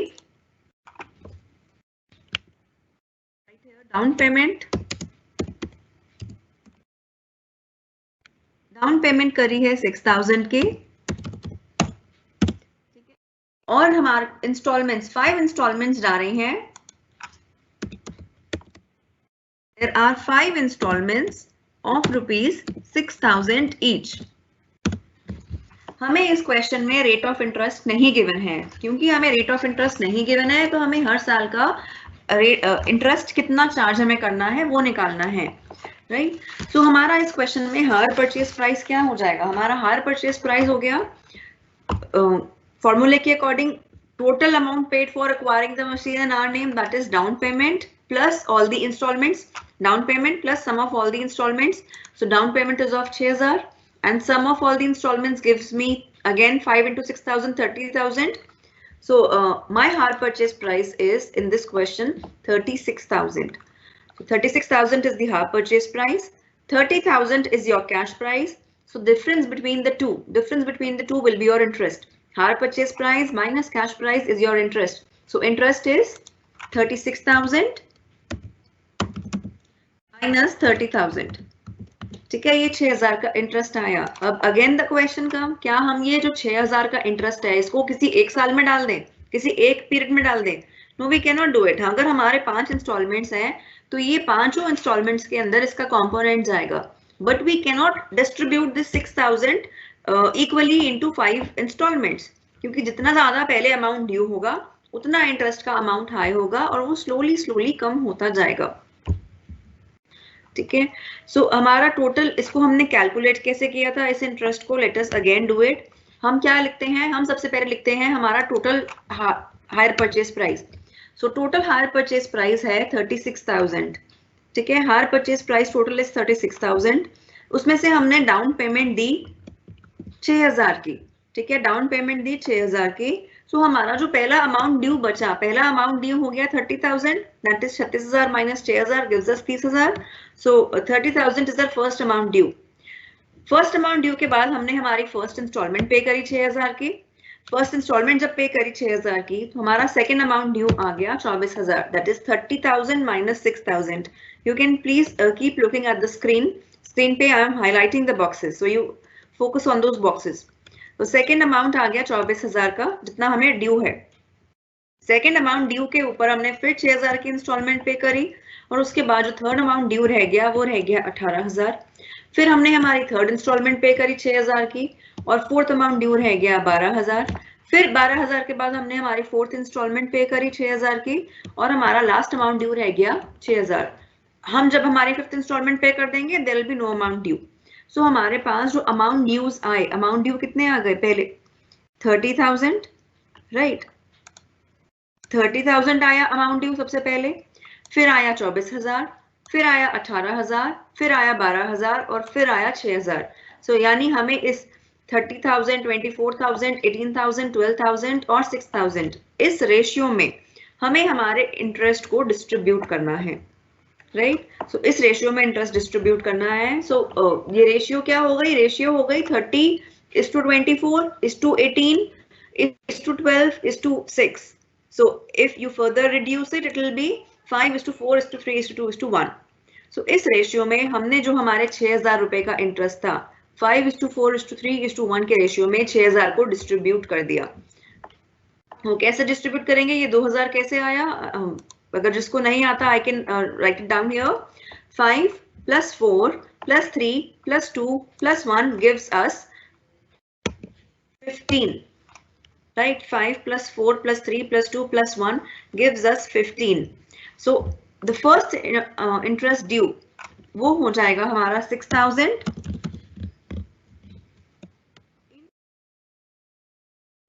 down payment करी है 6,000 की. ठीक है, और हमारे इंस्टॉलमेंट्स 5 इंस्टॉलमेंट्स जा रहे हैं. There are 5 installments of ₹6,000 each. हमें इस क्वेश्चन में रेट ऑफ इंटरेस्ट नहीं गिवन है. क्योंकि हमें रेट ऑफ इंटरेस्ट नहीं गिवन है तो हमें हर साल का इंटरेस्ट कितना चार्ज हमें करना है वो निकालना है, राइट. सो हमारा इस क्वेश्चन में हायर परचेज प्राइस क्या हो जाएगा? हमारा हायर परचेज प्राइस हो गया फॉर्मूले के according total amount paid for acquiring the machine in our name, that is down payment plus all the installments, down payment plus sum of all the installments. So down payment is of 6,000 and sum of all the installments gives me again 5 into 6,000, 30,000. So my hire purchase price is in this question 36,000. So 36,000 is the hire purchase price. 30,000 is your cash price. So difference between the two will be your interest. Hire purchase price minus cash price is your interest. So interest is 36,000 minus 30,000. ठीक है, ये 6,000 का interest आया. अब again the question कम, क्या हम ये जो 6,000 का इंटरेस्ट है इसको किसी एक साल में डाल दें, किसी एक पीरियड में डाल दें? No, we can not do it. अगर हमारे 5 इंस्टॉलमेंट्स हैं तो ये 5 इंस्टॉलमेंट्स के अंदर इसका कॉम्पोनेंट जाएगा. But we can not distribute this 6,000 equally into 5 installments, क्योंकि जितना ज्यादा पहले अमाउंट ड्यू होगा उतना इंटरेस्ट का अमाउंट हाई होगा और वो स्लोली कम होता जाएगा. ठीक है, सो हमारा टोटल, इसको हमने कैलकुलेट कैसे किया था इस इंटरेस्ट को? Let us again do it. हम क्या लिखते हैं? हम सबसे पहले लिखते हैं हमारा total hire purchase price. So total hire purchase price है 36,000. ठीक है, hire purchase price total is 36,000. उसमें से हमने डाउन पेमेंट दी 6,000 की. ठीक है, डाउन पेमेंट दी 6,000 की. सो हमारा जो पहला अमाउंट ड्यू बचा, पहला अमाउंट ड्यू हो गया 30,000, that is 36,000 minus 6,000 gives us 30,000. So 30,000 is the first amount due. First amount due के बाद हमने हमारी फर्स्ट इंस्टॉलमेंट पे करी 6,000 की. फर्स्ट इंस्टॉलमेंट जब पे करी 6,000 की तो हमारा सेकंड अमाउंट ड्यू आ गया 24,000, that is 30,000 minus 6,000. You can please keep looking at the screen पे I am highlighting the boxes, so you focus on those boxes. तो सेकेंड अमाउंट आ गया 24,000 का, जितना हमें ड्यू है. सेकेंड अमाउंट ड्यू के ऊपर हमने फिर 6,000 की इंस्टॉलमेंट पे करी और उसके बाद जो थर्ड अमाउंट ड्यू रह गया वो रह गया 18,000. फिर हमने हमारी थर्ड इंस्टॉलमेंट पे करी 6,000 की और फोर्थ अमाउंट ड्यू रह गया 12,000. फिर 12,000 के बाद हमने हमारी फोर्थ इंस्टॉलमेंट पे करी 6,000 की और हमारा लास्ट अमाउंट ड्यू रह गया 6,000. हम जब हमारी फिफ्थ इंस्टॉलमेंट पे कर देंगे there will be no amount due. So हमारे पास जो अमाउंट ड्यूज आए, अमाउंट ड्यू कितने आ गए? पहले 30,000, राइट. 30,000 आया अमाउंट ड्यू सबसे पहले, फिर आया 24,000, फिर आया 18,000, फिर आया 12,000 और फिर आया 6,000. सो यानी हमें इस 30,000, 24,000, 18,000, 12,000 और 6,000 इस रेशियो में हमें हमारे इंटरेस्ट को डिस्ट्रीब्यूट करना है, राइट. सो इस रेशियो में इंटरेस्ट डिस्ट्रीब्यूट करना है. सो ये रेशियो क्या हो गई? रेशियो हो गई 30:24:18:12:6. So if you further reduce it, it will be 5:4:3:2:1. So इस रेशियो में हमने जो हमारे 6,000 रुपए का इंटरेस्ट था 5:4:3:1 के रेशियो में 6,000 को डिस्ट्रीब्यूट कर दिया. वो कैसे डिस्ट्रीब्यूट करेंगे? ये 2,000 कैसे आया? अगर जिसको नहीं आता आई can right it down here. 5 + 4 + 3 + 2 + 1 gives us 15, right? 5 plus 4 plus 3 plus 2 plus 1 gives us 15. So the first interest due वो हो जाएगा हमारा 6,000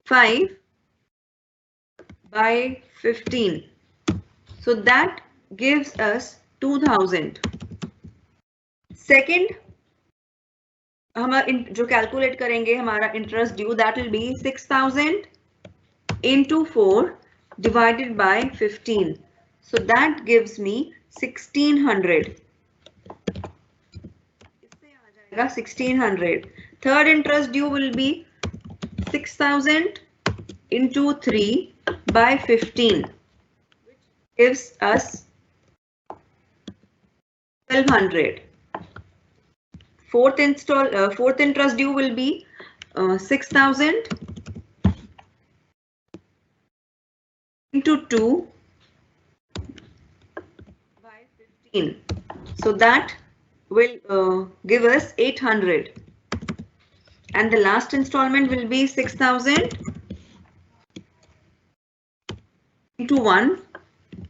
5 by 15. So that gives us 2,000. Second, हमारा जो कैलकुलेट करेंगे हमारा interest due that will be 6,000 into 4 divided by 15. So that gives me 1,600. 1,600. Third interest due will be 6,000 into 3 by 15, which gives us 1,200. Fourth interest due will be 6,000 into 2 by 15. So that will give us 800. And the last installment will be 6,000 into 1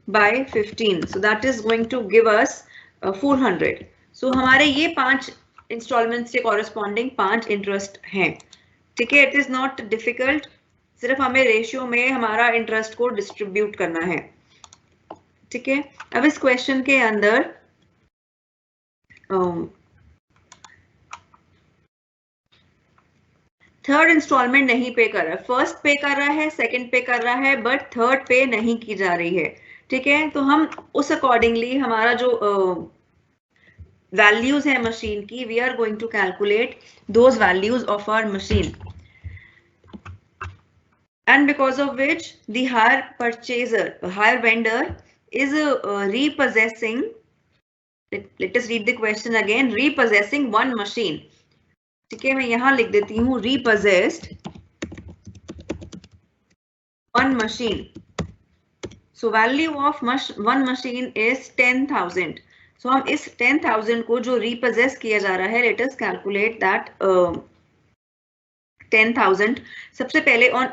by 15. So that is going to give us 400. So हमारे ये 5 installments के corresponding 5 interest हैं. ठीक है, it is not difficult. सिर्फ हमें ratio में हमारा इंटरेस्ट को डिस्ट्रीब्यूट करना है. ठीक है, अब इस क्वेश्चन के अंदर थर्ड इंस्टॉलमेंट नहीं पे कर रहा है, फर्स्ट पे कर रहा है, सेकंड पे कर रहा है, बट थर्ड पे नहीं की जा रही है. ठीक है, तो हम उस अकॉर्डिंगली हमारा जो वैल्यूज है मशीन की, we are going to calculate those values of our machine, and because of which the hire vendor is repossessing, let us read the question again, repossessing one machine. ठीक है, मैं यहां लिख देती हूँ repossessed one machine. So value of one machine is 10,000. So हम इस 10,000 को जो repossess किया जा रहा है, let us calculate that 10,000. सबसे पहले on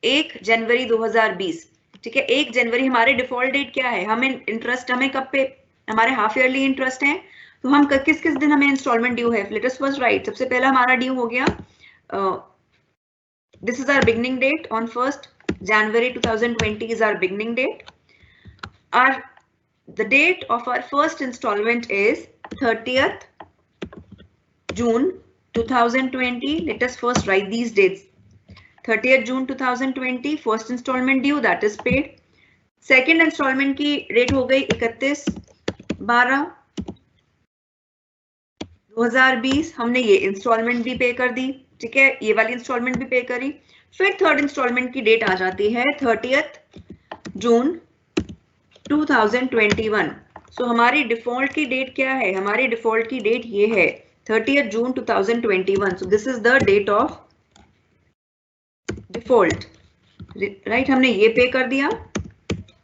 1 जनवरी 2020. ठीक है, 1 जनवरी हमारे डिफॉल्ट डेट क्या है, हमें इंटरेस्ट हमें कब पे, हमारे हाफ ईयरली इंटरेस्ट है, तो हम किस किस दिन हमें इंस्टॉलमेंट ड्यू है. लेट अस फर्स्ट राइट, सबसे पहला हमारा ड्यू हो गया, this is our beginning date, on 1st January 2020 is our beginning date. The date of our first installment is 30th June 2020. Let us first write these dates. 30th June 2020 first installment due, that is paid. Second installment की date हो गई 31/12/2020. हमने ये instalment भी पे कर दी. ठीक है, ये वाली इंस्टॉलमेंट भी पे करी. फिर थर्ड इंस्टॉलमेंट की डेट आ जाती है 30th June 2021. सो हमारी डिफॉल्ट की डेट क्या है, हमारी डिफॉल्ट की डेट ये है 30th June 2021. So this is the date of default. Right, हमने ये पे कर दिया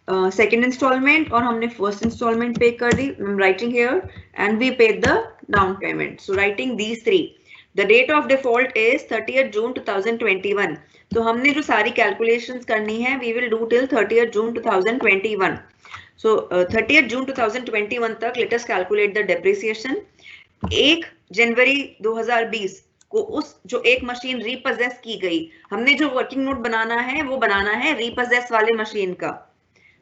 सेकेंड इंस्टॉलमेंट और हमने फर्स्ट इंस्टॉलमेंट पे कर दी. Writing here and we paid the down payment. So writing these 3. The date of default is 30th June 2021. तो हमने जो सारी कैलकुलेशंस करनी है we will do till 30th June 2021. So 30th June 2021 तक let us calculate the depreciation. 1 जनवरी 2020 को उस जो एक मशीन रीपोजेस की गई, हमने जो वर्किंग नोट बनाना है वो बनाना है रीपोजेस वाले मशीन का.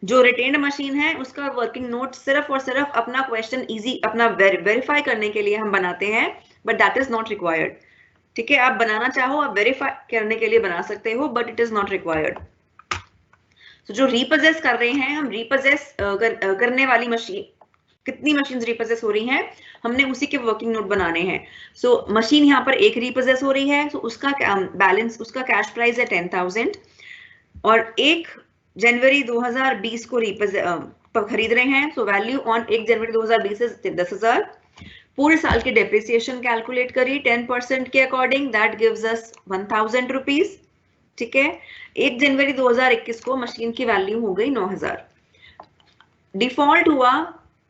जो रिटेन्ड मशीन है उसका वर्किंग नोट सिर्फ और सिर्फ अपना क्वेश्चन इजी अपना वेरीफाई करने के लिए हम बनाते हैं, but that is not required. ठीक है, आप बनाना चाहो आप वेरीफाई करने के लिए बना सकते हो, but it is not required. तो जो रीपोजेस कर रहे हैं हम, रीपोजेस करने वाली मशीन, कितनी मशीन रिपोजेस हो रही हैं, हमने उसी के वर्किंग नोट बनाने हैं. सो मशीन यहाँ पर एक रिपोजेस हो रही है, तो उसका बैलेंस, उसका कैश प्राइस है 10,000 और 1 जनवरी 2020 को खरीद रहे हैं. सो वैल्यू ऑन 1 जनवरी 2020 से 10,000. पूरे साल की डेप्रिसिएशन कैलकुलेट करी 10% के according, that gives us 1,000 rupees. ठीक है, 1 जनवरी 2021 को मशीन की वैल्यू हो गई 9,000. डिफॉल्ट हुआ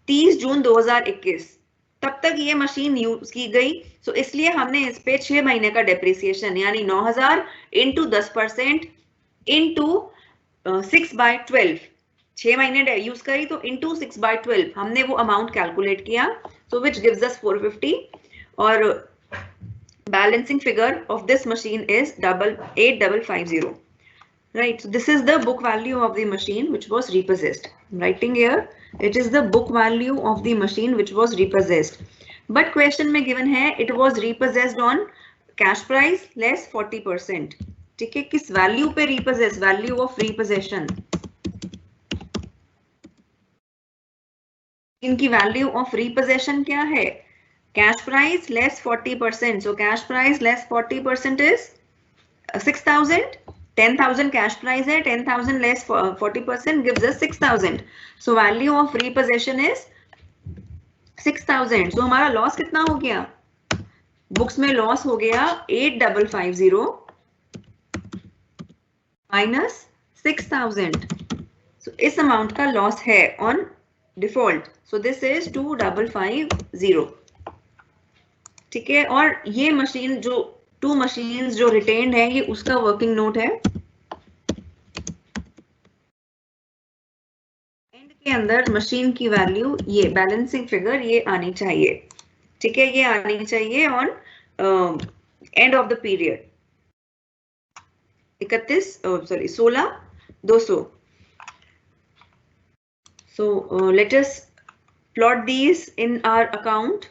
30 जून 2021. तब तक ये मशीन यूज की गई, सो इसलिए हमने इस पे 6 महीने का डेप्रिसिएशन यानी 9000 इंटू 10% इंटू 6/12, 6 महीने यूज करी तो इंटू 6/12 हमने वो अमाउंट कैलकुलेट किया, सो विच गिव्स अस 450 और balancing figure of this machine is 8550. Right, so this is the book value of the machine which was repossessed. I'm writing here, it is the book value of the machine which was repossessed. But question में given है it was repossessed on cash price less 40%. ठीक है, किस value पे repossess, value of repossession, इनकी value of repossession क्या है? Cash price less 40%. So cash price less 40% is 6,000. 10,000 cash price है, 10,000 less 40% gives us 6,000. So value of repossession is 6,000. So हमारा loss कितना हो गया? Books में loss हो गया 8550 minus 6,000. So इस amount का loss है on default. So this is 2550. ठीक है, और ये मशीन जो 2 मशीन्स जो रिटेन्ड है ये उसका वर्किंग नोट है। एंड के अंदर मशीन की वैल्यू ये बैलेंसिंग फिगर ये आनी चाहिए, ठीक है, ये आनी चाहिए on and of the period 16/200। So let us plot these in our account.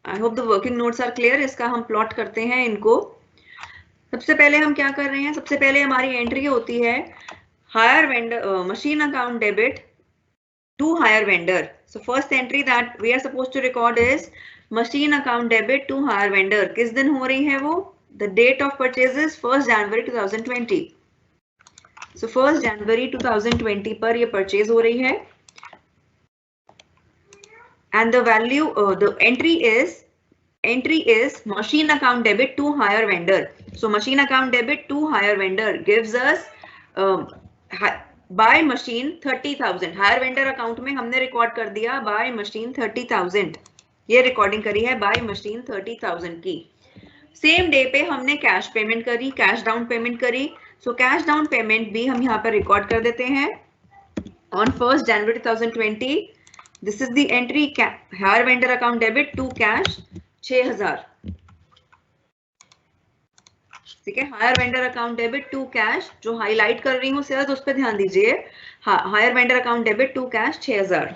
I hope the working notes are clear. इसका हम प्लॉट करते हैं इनको। सबसे पहले हम क्या कर रहे हैं, सबसे पहले हमारी एंट्री होती है hire vendor machine account debit to hire vendor. So first entry that we are suppose to record is machine account debit to hire vendor. किस दिन हो रही है वो? The date of purchase is 1 January 2020। So 1 जनवरी 2020 पर ये purchase हो रही है and the value the entry is machine account debit to hire vendor. So machine account debit to hire vendor gives us buy machine 30,000। hire vendor account में हमने record कर दिया buy machine 30,000, ये रिकॉर्डिंग करी है buy machine 30,000 की। Same day पे हमने कैश पेमेंट करी, कैश डाउन पेमेंट करी। सो कैश डाउन पेमेंट भी हम यहाँ पर रिकॉर्ड कर देते हैं on 1 January 2020। This is the entry hire vendor account debit to cash 6,000। ठीक है, hire vendor account debit to cash, जो हाईलाइट कर रही हूँ सर उस पर ध्यान दीजिए, hire vendor account debit to cash 6,000।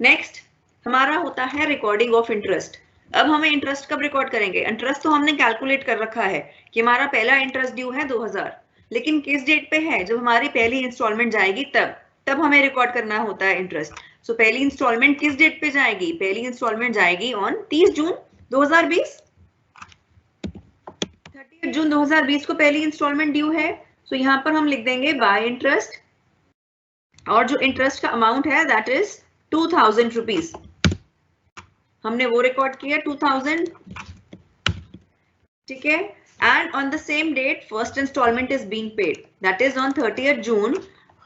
Next हमारा होता है रिकॉर्डिंग ऑफ इंटरेस्ट। अब हमें इंटरेस्ट कब रिकॉर्ड करेंगे? इंटरेस्ट तो हमने कैलकुलेट कर रखा है कि हमारा पहला इंटरेस्ट ड्यू है 2,000, लेकिन किस डेट पे है? जब हमारी पहली इंस्टॉलमेंट जाएगी तब हमें रिकॉर्ड करना होता है इंटरेस्ट। सो पहली इंस्टॉलमेंट किस डेट पे जाएगी? पहली इंस्टॉलमेंट जाएगी ऑन 30 जून 2020। 30 जून 2020 को पहली इंस्टॉलमेंट ड्यू है। सो यहाँ पर हम लिख देंगे बाय इंटरेस्ट, और जो इंटरेस्ट का अमाउंट है दैट इज 2,000 रुपीज, हमने वो रिकॉर्ड किया 2,000। ठीक है, and on the same date first installment is being paid, that is on 30 June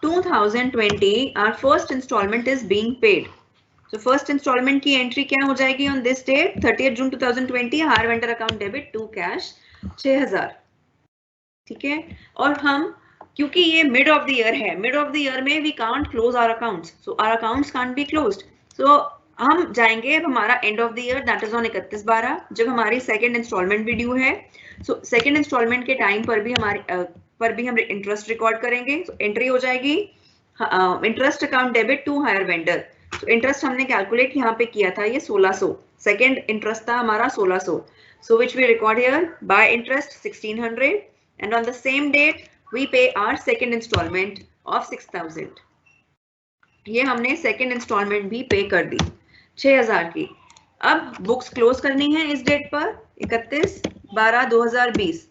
2020 our first installment is being paid. So first installment की एंट्री क्या हो जाएगी on this date 30 June 2020, hire vendor account debit to cash 6,000। ठीक है, और हम क्योंकि ये मिड ऑफ द ईयर है, मिड ऑफ द ईयर में we can't close our accounts, so our accounts can't be closed। so हम जाएंगे अब हमारा end of the year that is on 31/12 जब हमारी सेकेंड इंस्टॉलमेंट भी ड्यू है। सो सेकेंड इंस्टॉलमेंट के टाइम पर भी हम इंटरेस्ट रिकॉर्ड करेंगे। so, एंट्री हो जाएगी interest account debit to hire vendor. so, interest हमने कैलकुलेट यहाँ पे किया था ये 1600, सेकेंड इंटरेस्ट था हमारा 1600। So which we record here by interest 1,600 and on the same date we pay our second instalment of 6,000। ये हमने सेकेंड इंस्टॉलमेंट भी पे कर दी 6,000 की। अब बुक्स क्लोज करनी है इस डेट पर 31/12/2020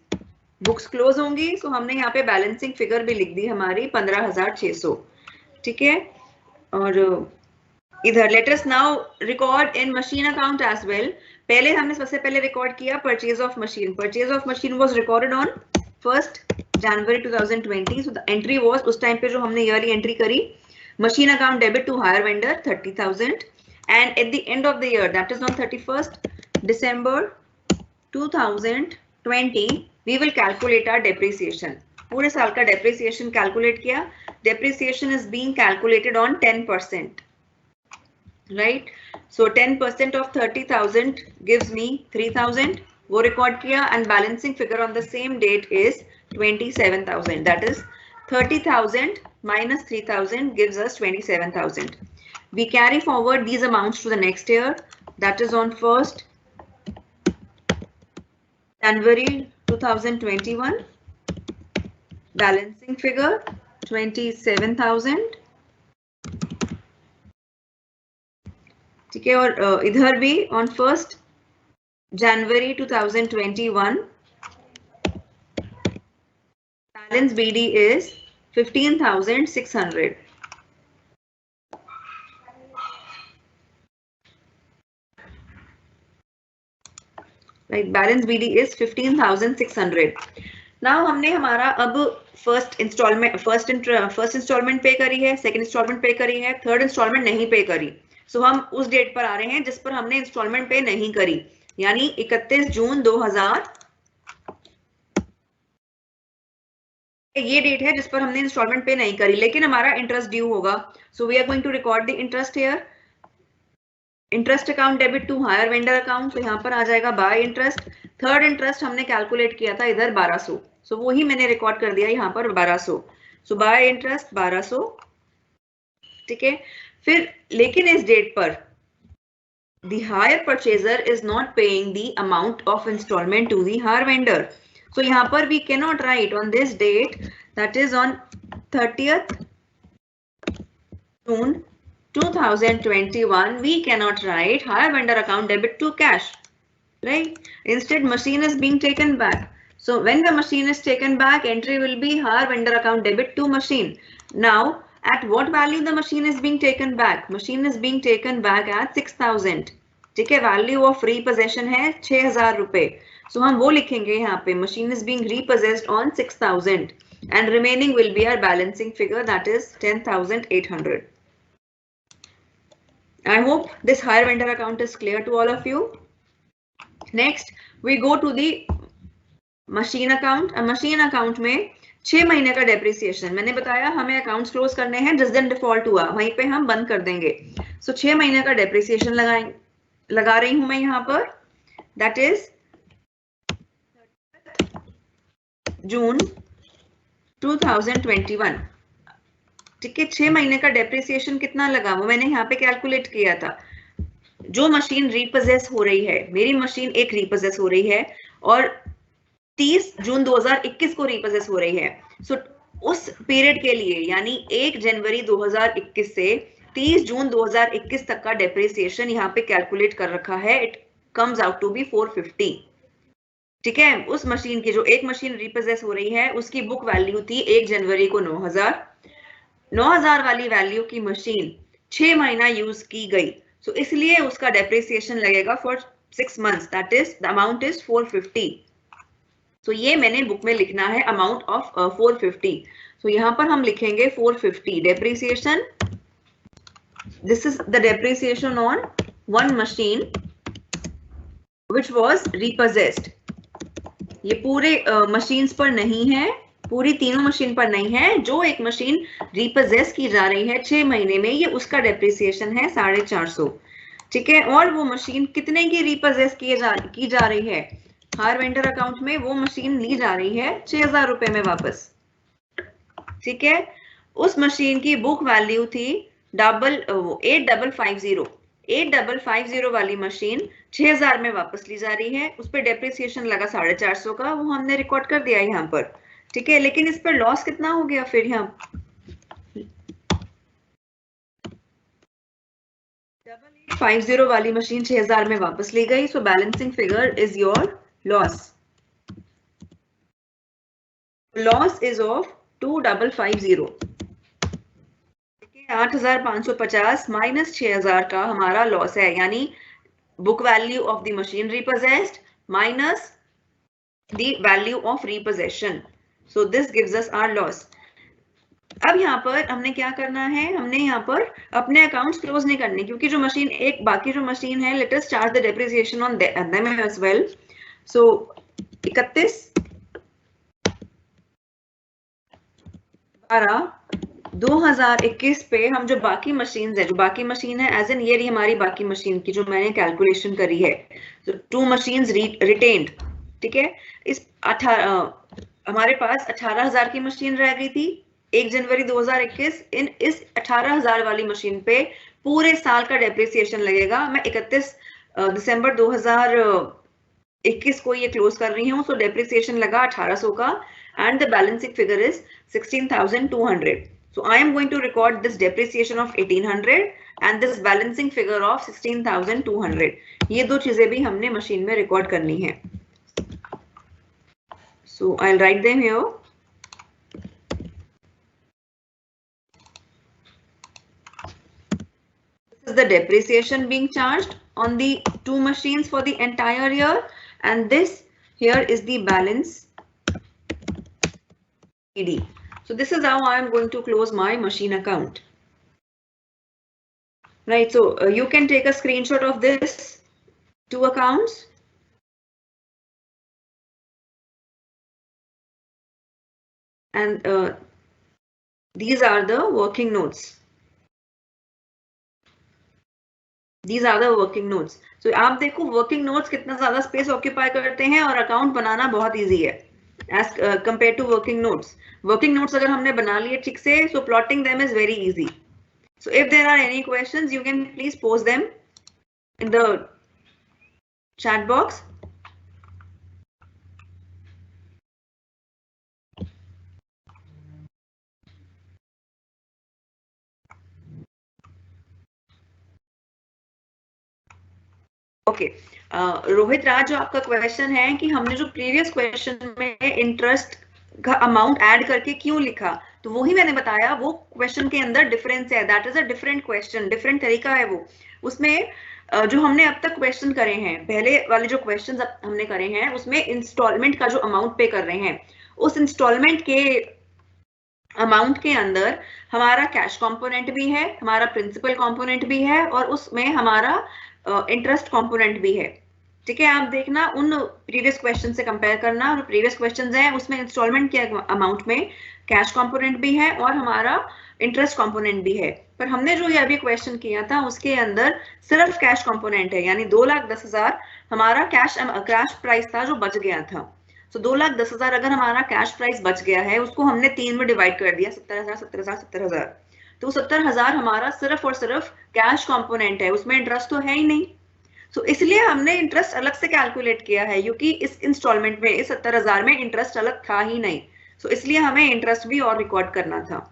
बुक्स क्लोज होंगी। सो हमने यहाँ पे बैलेंसिंग फिगर भी लिख दी हमारी 15,600। ठीक है, और इधर let us now record in machine account as well. पहले हमने सबसे पहले रिकॉर्ड किया purchase of machine. Purchase of machine was recorded on 1 January 2020। So the entry was उस टाइम पे जो हमने ईयरली एंट्री करी machine account debit to hire vendor 30,000 and at the end of the year, that is on 31st December 2020, we will calculate our depreciation. पूरे साल का depreciation calculate किया. Depreciation is being calculated on 10%, right? So 10% of 30,000 gives me 3,000. वो record किया, and balancing figure on the same date is 27,000. That is 30,000 minus 3,000 gives us 27,000. We carry forward these amounts to the next year. That is on 1st January 2021. Balancing figure 27,000. ठीक है, और इधर भी on 1st January 2021, balance BD is 15,600. Right, balance BD is 15,600. Now हमने हमारा अब first instalment पे करी है, सेकंड इंस्टॉलमेंट पे करी है, थर्ड इंस्टॉलमेंट नहीं पे करी. सो हम उस डेट पर आ रहे हैं जिस पर हमने इंस्टॉलमेंट पे नहीं करी, यानी 31 जून 2000. ये डेट है जिस पर हमने इंस्टॉलमेंट पे नहीं करी, लेकिन हमारा इंटरेस्ट ड्यू होगा. So we are going to record the interest here. Interest account debit to hire vendor account. तो यहाँ पर आ जाएगा बाय इंटरेस्ट. थर्ड इंटरेस्ट हमने कैलकुलेट किया था इधर 1200. सो वही मैंने रिकॉर्ड कर दिया यहाँ पर 1200. सो बाय इंटरेस्ट 1200. ठीक है, फिर लेकिन इस डेट पर the hire purchaser is not paying the amount of installment to the hire vendor. So यहाँ पर we cannot write on this date, that is on 30th June 2021, we cannot write hire vendor account debit to cash, right? Instead, machine is being taken back. So when the machine is taken back, entry will be hire vendor account debit to machine. Now, at what value the machine is being taken back? Machine is being taken back at 6,000. ठीक है, value of रीपोजेशन है 6,000 रुपए. सो हम वो लिखेंगे यहाँ पे, machine is being repossessed on 6,000 and remaining will be our balancing figure, that is 10,800. I hope this hire vendor account is clear to all of you. Next, we go to the machine account. Machine account में 6 महीने का depreciation. मैंने बताया हमें accounts close करने हैं, जिस दिन डिफॉल्ट हुआ वहीं पे हम बंद कर देंगे. सो 6 महीने का डेप्रिसिएशन लगा रही हूं मैं यहाँ पर. दैट इज जून 2021. ठीक है, 6 महीने का डेप्रिसिएशन कितना लगा वो मैंने यहाँ पे कैलकुलेट किया था. जो मशीन रीपोजेस हो रही है, मेरी मशीन एक रीपोजेस हो रही है और 30 जून 2021 को रीपोजेस हो रही है. सो उस पीरियड के लिए, यानी 1 जनवरी 2021 से 30 जून 2021 तक का डेप्रिसिएशन यहाँ पे कैलकुलेट कर रखा है. It comes out to be 450. ठीक है, उस मशीन की जो एक मशीन रीपोजेस हो रही है उसकी बुक वैल्यू थी 1 जनवरी को 9,000 वाली वैल्यू की मशीन 6 महीना यूज की गई. सो इसलिए उसका डेप्रिसिएशन लगेगा for 6 months. That is the amount is 450. तो ये मैंने बुक में लिखना है अमाउंट ऑफ 450. सो यहाँ पर हम लिखेंगे 450 depreciation. This is the depreciation on one machine which was repossessed. ये पूरे मशीन्स पर नहीं है, पूरी तीनों मशीन पर नहीं है. जो एक मशीन रिपोजेस की जा रही है 6 महीने में, ये उसका डेप्रिसिएशन है 450. ठीक है, और वो मशीन कितने की रिपोजेस की जा रही है हायर वेंडर अकाउंट में, वो मशीन ली जा रही है 6,000 रुपए में वापस. ठीक है, उस मशीन की बुक वैल्यू थी 8,550 वाली मशीन 6,000 में वापस ली जा रही है. उस पर डेप्रिसिएशन लगा 450 का, वो हमने रिकॉर्ड कर दिया यहाँ पर. ठीक है, लेकिन इस पर लॉस कितना हो गया फिर यहाँ 8,850 वाली मशीन 6,000 में वापस ली गई. So balancing figure is your loss. Loss is of 2,550. 8,550 minus 6,000 का हमारा लॉस है, यानी book value of the machine repossessed minus the value of repossession. So this gives us our loss. अब यहाँ पर हमने क्या करना है, हमने यहाँ पर अपने अकाउंट्स क्लोज नहीं करने, क्योंकि जो मशीन एक बाकी जो मशीन है, let us charge the depreciation on them as well. So 31/12/2021 पे हम जो बाकी मशीन है, जो बाकी मशीन है एज इन ये रही हमारी बाकी मशीन की जो मैंने कैलकुलेशन करी है. तो 2 मशीन्स रिटेन्ड. ठीक है, इस 18 हमारे पास 18,000 की मशीन रह गई थी 1 जनवरी 2021. इस 18,000 वाली मशीन पे पूरे साल का डेप्रिसिएशन लगेगा. मैं 31 दिसंबर 2021 को ये क्लोज कर रही हूँ. सो डेप्रिसिएशन लगा 1800 का and the balancing figure is 16,200. So I am going to record this depreciation of 1,800 and this balancing figure of 16,200. ये दो चीजें भी हमने मशीन में रिकॉर्ड करनी है. So I'll write them here. This is the depreciation being charged on the 2 machines for the entire year, and this here is the balance. So this is how I am going to close my machine account. Right, so you can take a screenshot of this 2 accounts. And these are the working notes. These are the working notes. So आप देखो working notes कितना ज़्यादा space occupy करते हैं और account बनाना बहुत easy है as compared to working notes. Working notes अगर हमने बना लिए ठीक से, so plotting them is very easy. So if there are any questions, you can please post them in the chat box. ओके, रोहित राज, जो आपका क्वेश्चन है कि हमने जो प्रीवियस क्वेश्चन में इंटरेस्ट का अमाउंट ऐड करके क्यों लिखा, तो वही मैंने बताया, वो क्वेश्चन के अंदर डिफरेंस है. That is a different question, different तरीका है वो. उसमें जो हमने अब तक क्वेश्चन करे हैं, पहले वाले जो क्वेश्चन हमने करे हैं, उसमें इंस्टॉलमेंट का जो अमाउंट पे कर रहे हैं, उस इंस्टॉलमेंट के अमाउंट के अंदर हमारा कैश कंपोनेंट भी है, हमारा प्रिंसिपल कंपोनेंट भी है, और उसमें हमारा इंटरेस्ट कंपोनेंट भी है. ठीक है, आप देखना उन प्रीवियस क्वेश्चन से कंपेयर करना. और प्रीवियस क्वेश्चंस हैं उसमें इंस्टॉलमेंट के अमाउंट में कैश कंपोनेंट भी है और हमारा इंटरेस्ट कंपोनेंट भी है. पर हमने जो ये अभी क्वेश्चन किया था उसके अंदर सिर्फ कैश कंपोनेंट है, यानी 2,10,000 हमारा कैश प्राइस था जो बच गया था. तो 2,10,000 अगर हमारा कैश प्राइस बच गया है, उसको हमने 3 में डिवाइड कर दिया, 70,000 70,000 70,000. तो 70,000 हमारा सिर्फ और सिर्फ कैश कंपोनेंट है, उसमें इंटरेस्ट तो है ही नहीं. तो इसलिए हमने इंटरेस्ट अलग से कैलकुलेट किया है, क्योंकि इस इंस्टॉलमेंट में इस 70,000 में इंटरेस्ट अलग था ही नहीं. तो इसलिए हमें इंटरेस्ट भी और रिकॉर्ड करना था.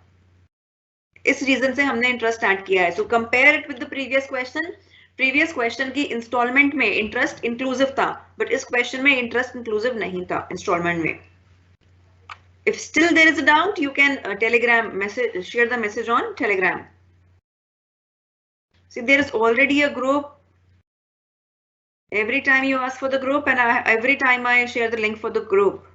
इस रीजन से हमने इंटरेस्ट ऐड किया है. So compare it with the previous question. Previous question की इंस्टॉलमेंट में इंटरेस्ट इंक्लूसिव था, बट इस क्वेश्चन में इंटरेस्ट इंक्लूसिव नहीं था इंस्टॉलमेंट में. If still there is a doubt, you can telegram message, share the message on Telegram. See, there is already a group. Every time you ask for the group, and every time I share the link for the group.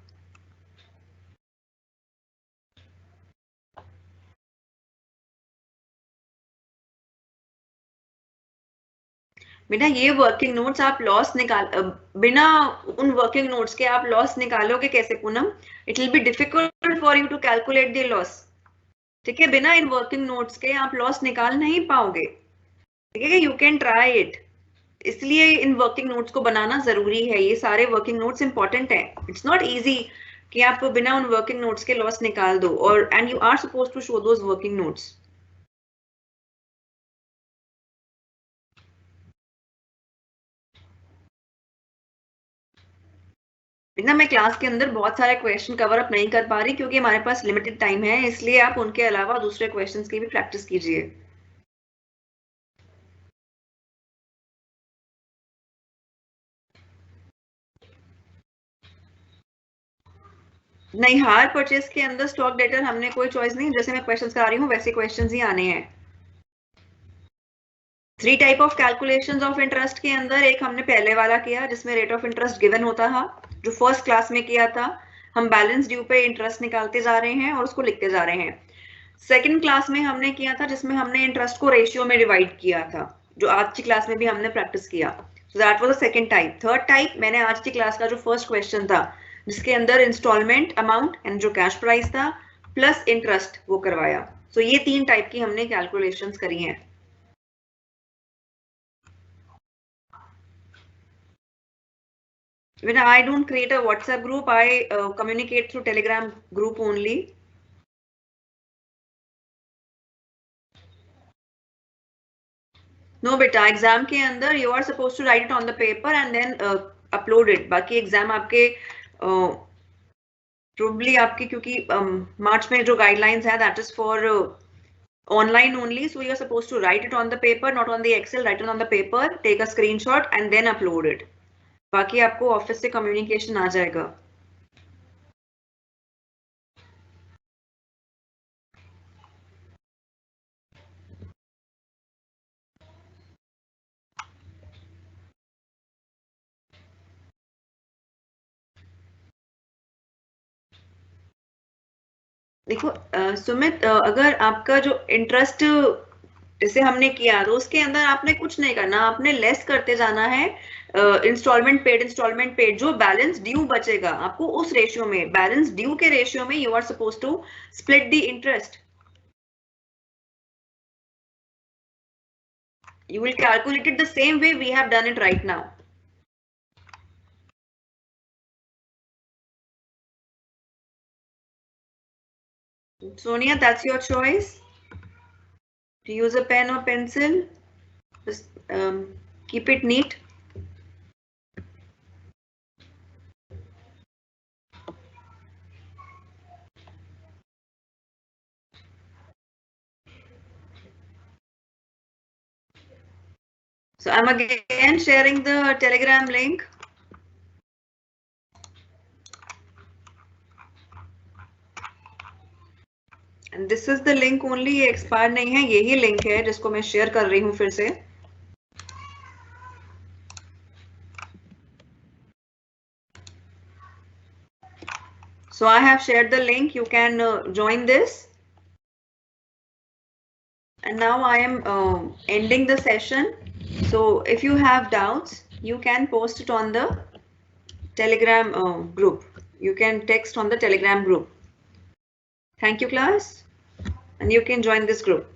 बिना ये working notes आप loss बिना उन working notes के आप loss निकालोगे कैसे Poonam? It will be difficult for you to calculate the loss. ठीक है, बिना इन वर्किंग नोट्स के आप लॉस निकाल नहीं पाओगे. ठीक है, यू कैन ट्राई इट. इसलिए इन वर्किंग नोट्स को बनाना जरूरी है. ये सारे वर्किंग नोट्स इंपॉर्टेंट है. इट्स नॉट इजी कि आप बिना उन वर्किंग नोट्स के लॉस निकाल दो. और and you are supposed to show those working notes. ना मैं क्लास के अंदर बहुत सारे क्वेश्चन कवर अप नहीं कर पा रही क्योंकि हमारे पास लिमिटेड टाइम है, इसलिए आप उनके अलावा दूसरे क्वेश्चंस की भी प्रैक्टिस कीजिए. नहीं, हायर परचेज के अंदर स्टॉक डेटर हमने कोई चॉइस नहीं. जैसे मैं क्वेश्चंस करा रही हूँ वैसे क्वेश्चंस ही आने हैं. 3 type of calculations of interest के अंदर एक हमने पहले वाला किया जिसमें रेट ऑफ इंटरेस्ट गिवन होता था, जो फर्स्ट क्लास में किया था. हम बैलेंस ड्यू पे इंटरेस्ट निकालते जा रहे हैं और उसको लिखते जा रहे हैं. सेकंड क्लास में हमने किया था जिसमें हमने इंटरेस्ट को रेशियो में डिवाइड किया था, जो आज की क्लास में भी हमने प्रैक्टिस किया। So that was the second type. Third type मैंने आज की क्लास का जो फर्स्ट क्वेश्चन था जिसके अंदर इंस्टॉलमेंट अमाउंट एंड जो कैश प्राइस था प्लस इंटरेस्ट वो करवाया। सो ये 3 टाइप की हमने कैलकुलेशंस करी हैं। When I don't create a WhatsApp group, I communicate through Telegram group only. No beta, exam के अंदर you are supposed to write it on the paper and then upload it. बाकी exam आपके probably आपके क्योंकि मार्च में जो guidelines है that is for online only, so you are supposed to write it on the paper, not on the Excel. Write it on the paper, take a screenshot and then upload it. बाकी आपको office से communication आ जाएगा। देखो सुमित, अगर आपका जो interest जैसे हमने किया तो उसके अंदर आपने कुछ नहीं करना, आपने लेस करते जाना है इंस्टॉलमेंट पेड जो बैलेंस ड्यू बचेगा आपको उस रेशियो में, बैलेंस ड्यू के रेशियो में you are suppose to split the interest. You will calculate it the same way we have done it right now. Sonia, that's your choice. To use a pen or pencil, just keep it neat. So I'm again sharing the Telegram link. And this is the link only, ये expire नहीं है, यही link है जिसको मैं share कर रही हूँ फिर से। So I have shared the link, you can join this. And now I am ending the session. So if you have doubts, you can post it on the Telegram group. You can text on the Telegram group. Thank you, class. And you can join this group.